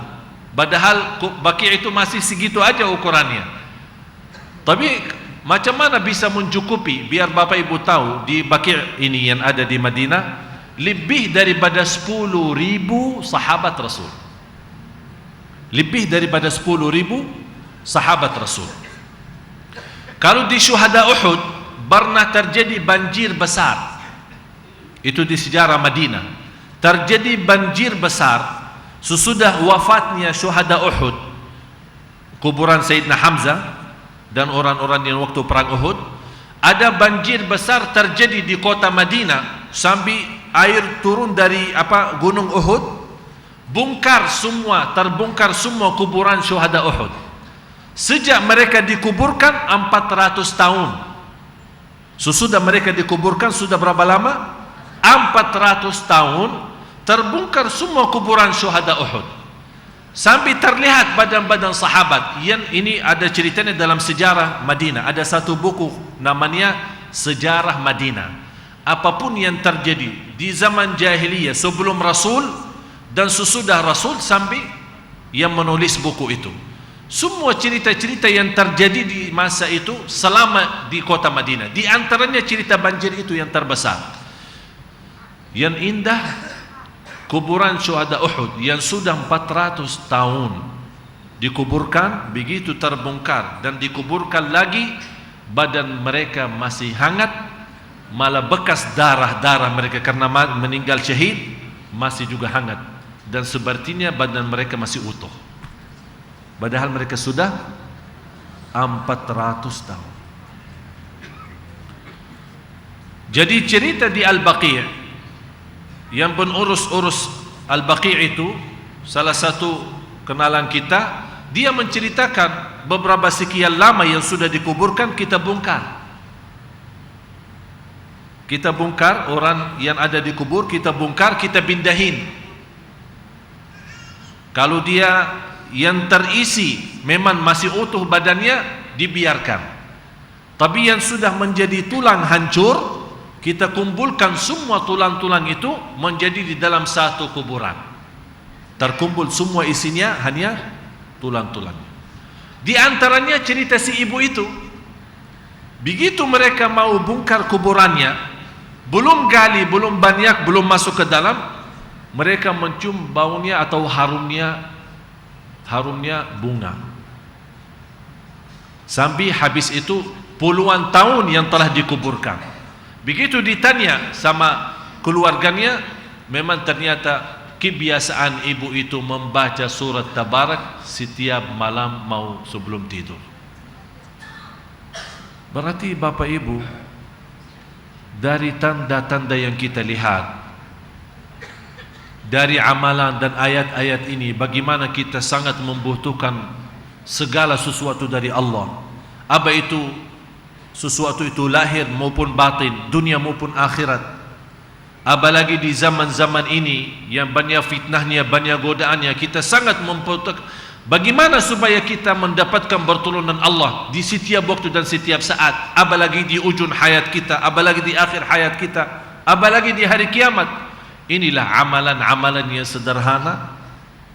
Padahal Baqi' itu masih segitu aja ukurannya. Tapi macam mana bisa mencukupi? Biar Bapak Ibu tahu, di Baqi' ini yang ada di Madinah lebih daripada 10.000 sahabat Rasul. Lebih daripada 10.000 sahabat Rasul. Kalau di syuhada Uhud pernah terjadi banjir besar. Itu di sejarah Madinah. Terjadi banjir besar sesudah wafatnya syuhada Uhud, kuburan Sayyidina Hamzah dan orang-orang yang waktu perang Uhud. Ada banjir besar terjadi di kota Madinah sampai air turun dari gunung Uhud, terbongkar semua kuburan syuhada Uhud. Sejak mereka dikuburkan 400 tahun. Sesudah mereka dikuburkan sudah berapa lama? 400 tahun terbongkar semua kuburan syuhada Uhud. Sampai terlihat badan-badan sahabat. Yang ini ada ceritanya dalam sejarah Madinah. Ada satu buku namanya Sejarah Madinah. Apapun yang terjadi di zaman jahiliyah sebelum Rasul dan sesudah Rasul, sampai yang menulis buku itu, semua cerita-cerita yang terjadi di masa itu selama di kota Madinah. Di antaranya cerita banjir itu yang terbesar. Yang indah, kuburan syuhada Uhud yang sudah 400 tahun dikuburkan, begitu terbongkar dan dikuburkan lagi, badan mereka masih hangat. Malah bekas darah-darah mereka karena meninggal syahid masih juga hangat, dan sepertinya badan mereka masih utuh, padahal mereka sudah 400 tahun. Jadi cerita di Al-Baqi', yang pengurus Al-Baqi' itu salah satu kenalan kita, dia menceritakan beberapa sekian lama yang sudah dikuburkan kita bongkar. Kita bongkar orang yang ada di kubur, kita bongkar, kita pindahin. Kalau dia yang terisi memang masih utuh badannya, dibiarkan. Tapi yang sudah menjadi tulang hancur, kita kumpulkan semua tulang-tulang itu menjadi di dalam satu kuburan. Terkumpul semua isinya hanya tulang-tulang. Di antaranya cerita si ibu itu. Begitu mereka mau bongkar kuburannya, belum gali, belum banyak, belum masuk ke dalam, mereka mencium baunya atau harumnya bunga. Sampai habis itu puluhan tahun yang telah dikuburkan. Begitu ditanya sama keluarganya, memang ternyata kebiasaan ibu itu membaca surat Tabarak setiap malam mau sebelum tidur. Berarti Bapak Ibu, dari tanda-tanda yang kita lihat, dari amalan dan ayat-ayat ini, bagaimana kita sangat membutuhkan segala sesuatu dari Allah. Apa itu sesuatu itu, lahir maupun batin, dunia maupun akhirat. Apalagi di zaman-zaman ini yang banyak fitnahnya, banyak godaannya, kita sangat membutuhkan bagaimana supaya kita mendapatkan pertolongan Allah di setiap waktu dan setiap saat. Apalagi di ujung hayat kita, apalagi di akhir hayat kita, apalagi di hari kiamat. Inilah amalan-amalan yang sederhana.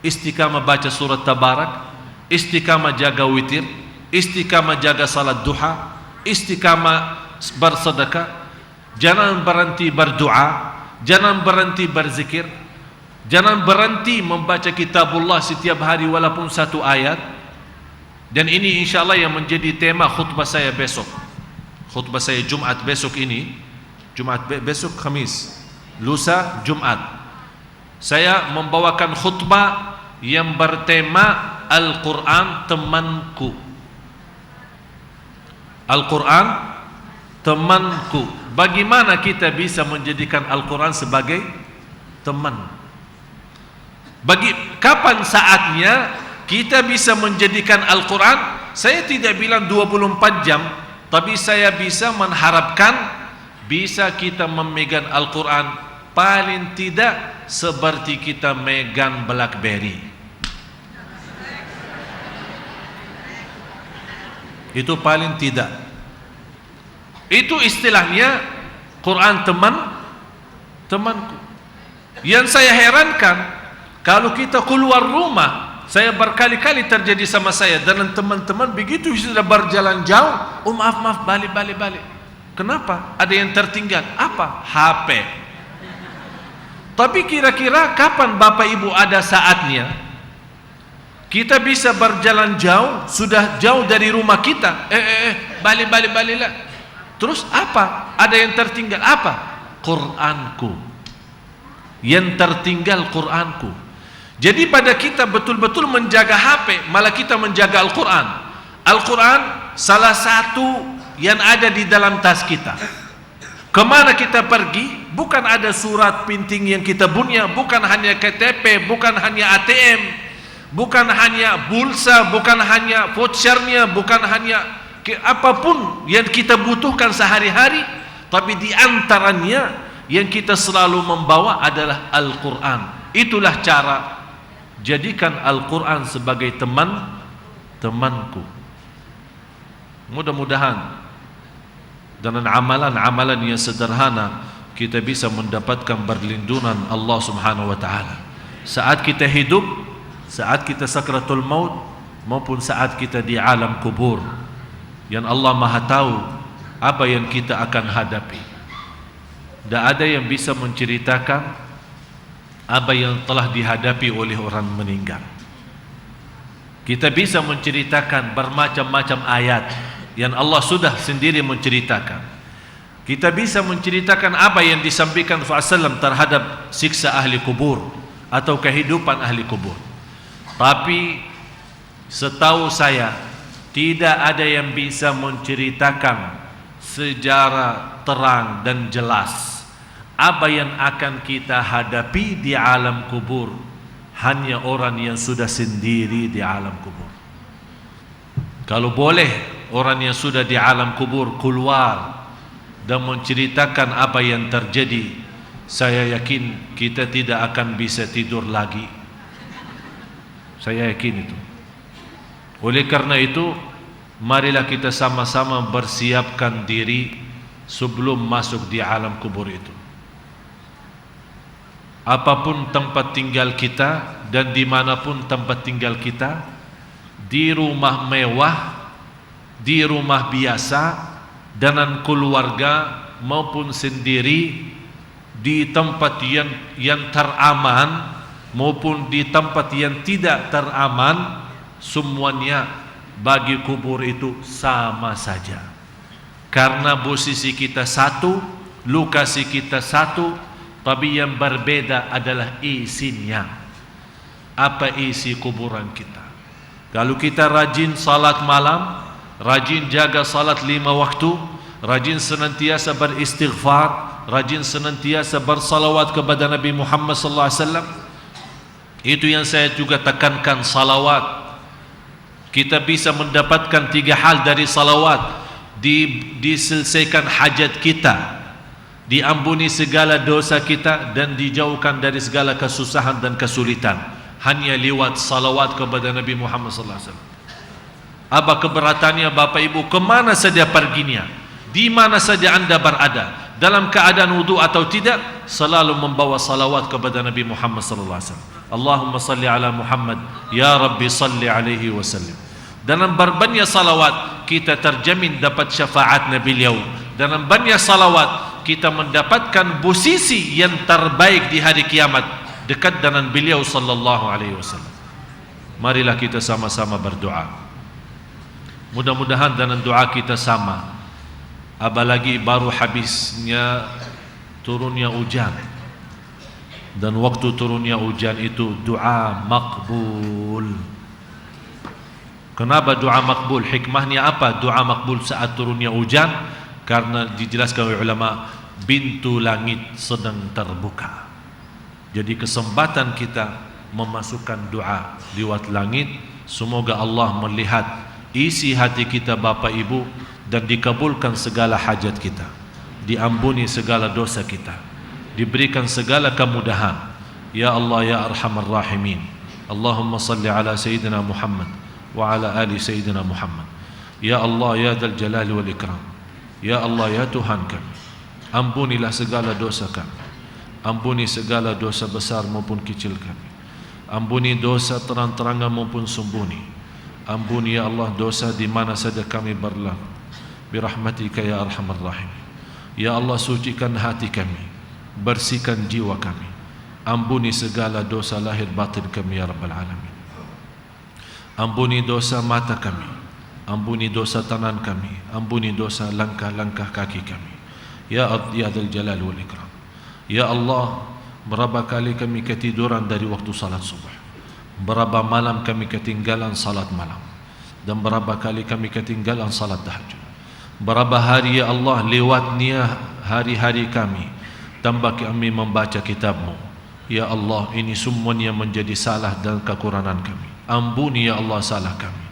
Istiqamah baca surat Tabarak, istiqamah jaga witir, istiqamah jaga salat duha, istiqamah bersedekah, jangan berhenti berdoa, jangan berhenti berzikir, jangan berhenti membaca kitabullah setiap hari walaupun satu ayat. Dan ini insya Allah yang menjadi tema khutbah saya besok. Khutbah saya Jumat besok ini, besok Khamis, lusa Jumat. Saya membawakan khutbah yang bertema Al-Quran temanku. Al-Quran temanku. Bagaimana kita bisa menjadikan Al-Quran sebagai teman? Kapan saatnya kita bisa menjadikan Al-Quran? Saya tidak bilang 24 jam, tapi saya bisa mengharapkan bisa kita memegang Al-Quran paling tidak seperti kita megang BlackBerry. Itu paling tidak. Itu istilahnya Quran temanku. Yang saya herankan, kalau kita keluar rumah, saya berkali-kali terjadi sama saya dan teman-teman, begitu sudah berjalan jauh, oh maaf balik. Kenapa? Ada yang tertinggal. Apa? HP. Tapi kira-kira kapan Bapak Ibu ada saatnya kita bisa berjalan jauh, sudah jauh dari rumah kita, balik. Terus apa? Ada yang tertinggal. Apa? Quranku. Yang tertinggal Quranku. Jadi pada kita betul-betul menjaga HP, malah kita menjaga Al-Quran. Al-Quran salah satu yang ada di dalam tas kita. Kemana kita pergi, bukan ada surat penting yang kita punya, bukan hanya KTP, bukan hanya ATM, bukan hanya pulsa, bukan hanya vouchernya, bukan hanya apapun yang kita butuhkan sehari-hari, tapi di antaranya yang kita selalu membawa adalah Al-Quran. Itulah cara jadikan Al-Quran sebagai temanku. Mudah-mudahan dengan amalan-amalan yang sederhana kita bisa mendapatkan perlindungan Allah Subhanahu wa taala. Saat kita hidup, saat kita sakratul maut, maupun saat kita di alam kubur, yang Allah Maha tahu apa yang kita akan hadapi. Tidak ada yang bisa menceritakan apa yang telah dihadapi oleh orang meninggal. Kita bisa menceritakan bermacam-macam ayat yang Allah sudah sendiri menceritakan. Kita bisa menceritakan apa yang disampaikan Rasulullah SAW terhadap siksa ahli kubur atau kehidupan ahli kubur. Tapi setahu saya tidak ada yang bisa menceritakan secara terang dan jelas apa yang akan kita hadapi di alam kubur. Hanya orang yang sudah sendiri di alam kubur. Kalau boleh orang yang sudah di alam kubur keluar dan menceritakan apa yang terjadi, saya yakin kita tidak akan bisa tidur lagi. Saya yakin itu. Oleh karena itu, marilah kita sama-sama bersiapkan diri sebelum masuk di alam kubur itu. Apapun tempat tinggal kita dan dimanapun tempat tinggal kita, di rumah mewah, di rumah biasa, dengan keluarga maupun sendiri, di tempat yang teraman maupun di tempat yang tidak teraman, semuanya bagi kubur itu sama saja. Karena posisi kita satu, lokasi kita satu, tapi yang berbeda adalah isinya. Apa isi kuburan kita? Kalau kita rajin salat malam, rajin jaga salat 5 waktu, rajin senantiasa beristighfar, rajin senantiasa bersalawat kepada Nabi Muhammad SAW. Itu yang saya juga tekankan, salawat. Kita bisa mendapatkan 3 hal dari salawat. Diselesaikan hajat kita, diampuni segala dosa kita, dan dijauhkan dari segala kesusahan dan kesulitan, hanya lewat salawat kepada Nabi Muhammad SAW. Apa keberatannya Bapak Ibu? Kemana saja perginya, di mana saja anda berada, dalam keadaan wudu atau tidak, selalu membawa salawat kepada Nabi Muhammad SAW. Allahumma salli ala Muhammad, ya Rabbi salli alaihi wasallim. Dalam berbanyak salawat kita terjamin dapat syafaat Nabi beliau. Dalam banyak salawat kita mendapatkan posisi yang terbaik di hari kiamat, dekat dengan beliau sallallahu alaihi wasallam. Marilah kita sama-sama berdoa. Mudah-mudahan dalam doa kita sama. Apalagi baru habisnya turunnya hujan, dan waktu turunnya hujan itu doa makbul. Kenapa doa makbul? Hikmahnya apa doa makbul saat turunnya hujan? Karena dijelaskan oleh ulama, pintu langit sedang terbuka. Jadi kesempatan kita memasukkan doa lewat langit. Semoga Allah melihat isi hati kita Bapak Ibu, dan dikabulkan segala hajat kita, diampuni segala dosa kita, diberikan segala kemudahan. Ya Allah ya Arhamar Rahimin. Allahumma salli ala Sayyidina Muhammad wa ala ali Sayyidina Muhammad. Ya Allah ya Dzal Jalali wal Ikram. Ya Allah ya Tuhan kami, ampunilah segala dosa kami, ampuni segala dosa besar maupun kecil kami, ampuni dosa terang-terangan maupun sembunyi, ampuni ya Allah dosa di mana saja kami berlaku, birahmatika ya Arhamar Rahim. Ya Allah, sucikan hati kami, bersihkan jiwa kami, ampuni segala dosa lahir batin kami ya Rabbal Alamin. Ampuni dosa mata kami, ampuni dosa tangan kami, ampuni dosa langkah-langkah kaki kami. Ya Dzal Jalal wal Ikram. Ya Allah, berapa kali kami ketiduran dari waktu salat subuh, berapa malam kami ketinggalan salat malam, dan berapa kali kami ketinggalan salat tahajud. Berapa hari ya Allah lewatnya hari-hari kami tanpa kami membaca kitab-Mu. Ya Allah, ini semuanya menjadi salah dan kekurangan kami. Ampuni ya Allah salah kami,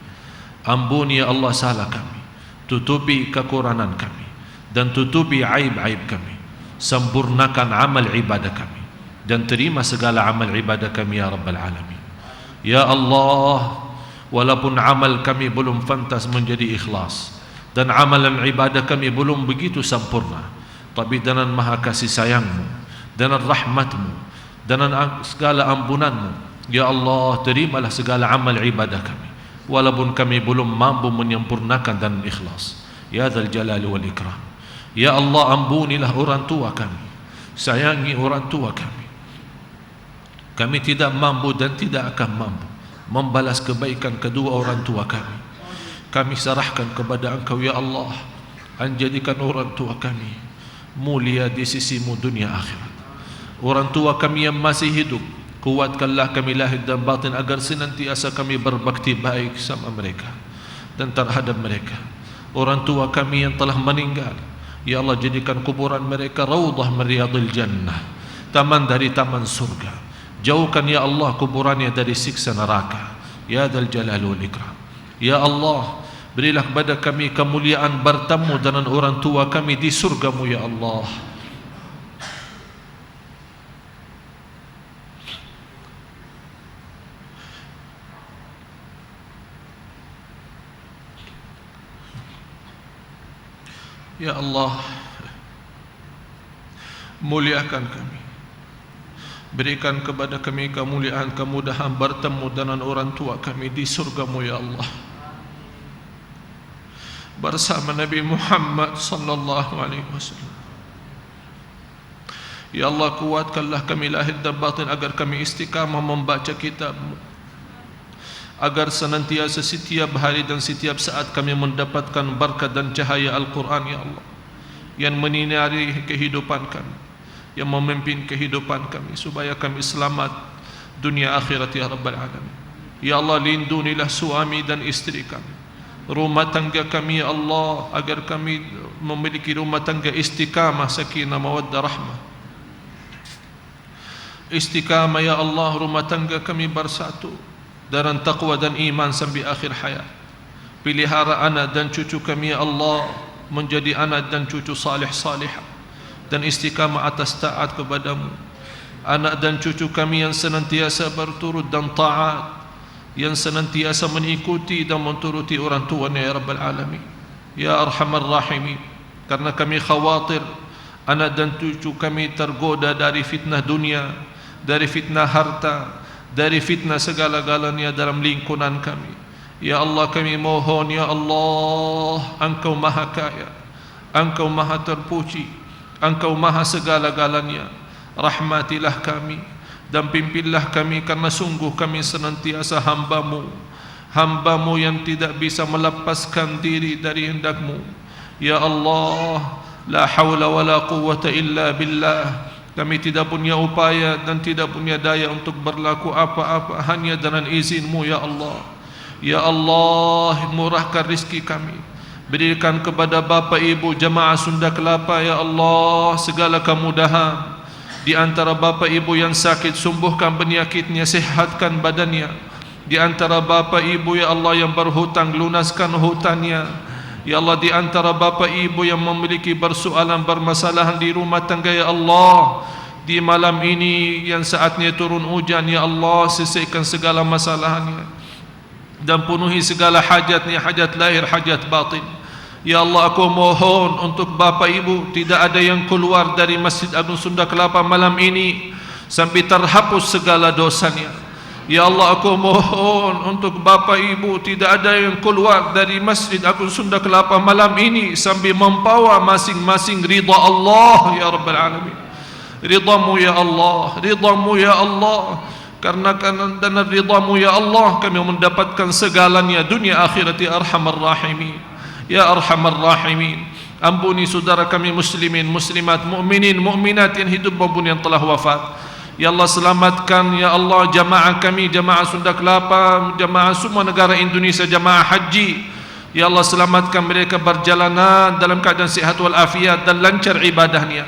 ampuni ya Allah salah kami. Tutupi kekurangan kami dan tutupi aib-aib kami. Sempurnakan amal ibadah kami dan terima segala amal ibadah kami ya Rabbal Alamin. Ya Allah, walaupun amal kami belum pantas menjadi ikhlas, dan amalan ibadah kami belum begitu sempurna, tapi dengan maha kasih sayang-Mu, dengan rahmat-Mu, dengan segala ampunan-Mu, ya Allah, terimalah segala amal ibadah kami, walaupun kami belum mampu menyempurnakan dan ikhlas. Ya Dzal Jalali wal Ikram. Ya Allah, ampunilah orang tua kami, sayangi orang tua kami. Kami tidak mampu dan tidak akan mampu membalas kebaikan kedua orang tua kami. Kami serahkan kepada Engkau ya Allah. Jadikan orang tua kami mulia di sisi-Mu dunia akhirat. Orang tua kami yang masih hidup, kuatkanlah kami lahir dan batin agar senantiasa kami berbakti baik sama mereka dan terhadap mereka. Orang tua kami yang telah meninggal, ya Allah, jadikan kuburan mereka raudhah min riyadil jannah, taman dari taman surga. Jauhkan ya Allah kuburannya dari siksa neraka. Ya Dzal Jalali wal Ikram. Ya Allah, berilah kepada kami kemuliaan bertemu dengan orang tua kami di surga-Mu ya Allah. Ya Allah, muliakan kami, berikan kepada kami kemuliaan, kemudahan bertemu dengan orang tua kami di surga-Mu ya Allah, bersama Nabi Muhammad sallallahu alaihi wasallam. Ya Allah, kuatkanlah kami lahir dan batin agar kami istiqamah membaca kitab-Mu, agar senantiasa setiap hari dan setiap saat kami mendapatkan berkat dan cahaya Al-Quran ya Allah, yang menyinari kehidupan kami, yang memimpin kehidupan kami, supaya kami selamat dunia akhirat ya Rabbal Alamin. Ya Allah, lindunilah suami dan istri kami, rumah tangga kami ya Allah, agar kami memiliki rumah tangga istiqamah, sakinah, mawaddah, rahmah. Istiqamah ya Allah, rumah tangga kami bersatu dalam taqwa dan iman sampai akhir hayat. Pelihara anak dan cucu kami ya Allah menjadi anak dan cucu salih-salihah dan istiqamah atas taat kepada-Mu. Anak dan cucu kami yang senantiasa berturut dan taat, yang senantiasa mengikuti dan menturuti orang tuanya ya Rabbal Alamin. Ya Arhamar Rahimin. Karena kami khawatir anak dan cucu kami tergoda dari fitnah dunia, dari fitnah harta, dari fitnah segala-galanya dalam lingkungan kami. Ya Allah, kami mohon ya Allah, Engkau maha kaya, Engkau maha terpuji, Engkau maha segala-galanya. Rahmatilah kami dan pimpinlah kami, karena sungguh kami senantiasa hamba-Mu hamba-Mu yang tidak bisa melepaskan diri dari hendak-Mu. Ya Allah, la haula wa la quwwata illa billah. Kami tidak punya upaya dan tidak punya daya untuk berlaku apa-apa, hanya dengan izin-Mu ya Allah. Ya Allah, murahkan rizki kami, berikan kepada Bapa Ibu jemaah Sunda Kelapa ya Allah segala kemudahan. Di antara Bapa Ibu yang sakit, sembuhkan penyakitnya, sehatkan badannya. Di antara Bapa Ibu ya Allah yang berhutang, lunaskan hutangnya. Ya Allah, di antara Bapa Ibu yang memiliki persoalan, bermasalahan di rumah tangga ya Allah, di malam ini yang saatnya turun hujan ya Allah, selesaikan segala masalahnya dan penuhi segala hajatnya, hajat lahir, hajat batin. Ya Allah, aku mohon untuk Bapa Ibu, tidak ada yang keluar dari Masjid Agung Sunda Kelapa malam ini sampai terhapus segala dosanya. Ya Allah, aku mohon untuk Bapa Ibu, tidak ada yang keluar dari Masjid Agung Sunda Kelapa malam ini sampai membawa masing-masing ridha Allah ya Rabbal Alamin. Ridha-Mu ya Allah, ridha-Mu ya Allah. Karena ridha-Mu ya Allah kami mendapatkan segalanya dunia akhirat ya Arhamar Rahimin. Ya Arhamar Rahimin, ampuni saudara kami muslimin, muslimat, mukminin, mukminat yang hidup maupun yang telah wafat. Ya Allah, selamatkan ya Allah jamaah kami, jamaah Sunda Kelapa, jamaah semua negara Indonesia, jamaah haji. Ya Allah, selamatkan mereka berjalanan dalam keadaan sihat wal afiat dan lancar ibadahnya,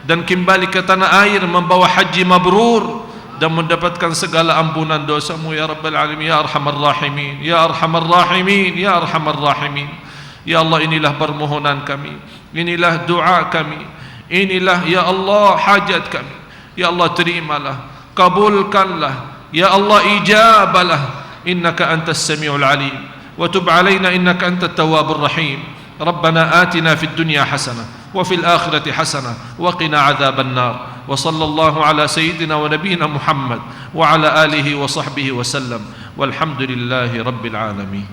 dan kembali ke tanah air membawa haji mabrur dan mendapatkan segala ampunan dosa-Mu ya Rabbal Alamin. Ya Arhamar Rahimin, Ya Arhamar Rahimin, Ya Arhamar Rahimin. Ya Allah, inilah permohonan kami, inilah doa kami, inilah ya Allah hajat kami. Ya Allah, terimalah, kabulkanlah, ya Allah ijabalah, innaka antas sami'ul alim, wa tub alaina innaka antat tawwabur rahim. Rabbana atina fid dunya hasanah wa fil akhirati hasanah wa qina adzaban nar. Wa sallallahu ala sayyidina wa nabiyyina Muhammad wa ala alihi wa sahbihi wa sallam. Walhamdulillahi rabbil alamin.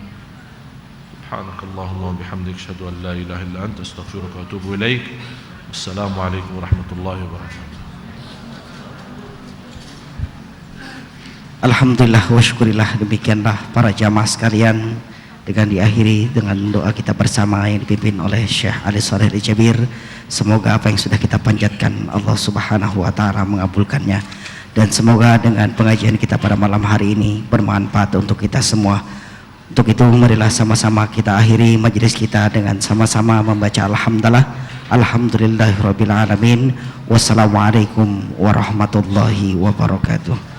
Subhanakallahumma wa bihamdika asyhadu an la ilaha illa anta astaghfiruka wa atubu ilaik. Assalamualaikum warahmatullahi wabarakatuh. Alhamdulillah wa syukurillah, demikianlah para jamaah sekalian, dengan diakhiri dengan doa kita bersama yang dipimpin oleh Syekh Ali Shaleh Al-Jabir. Semoga apa yang sudah kita panjatkan Allah Subhanahu wa taala mengabulkannya, dan semoga dengan pengajian kita pada malam hari ini bermanfaat untuk kita semua. Untuk itu marilah sama-sama kita akhiri majelis kita dengan sama-sama membaca alhamdulillah, alhamdulillahirabbil alamin. Wassalamualaikum warahmatullahi wabarakatuh.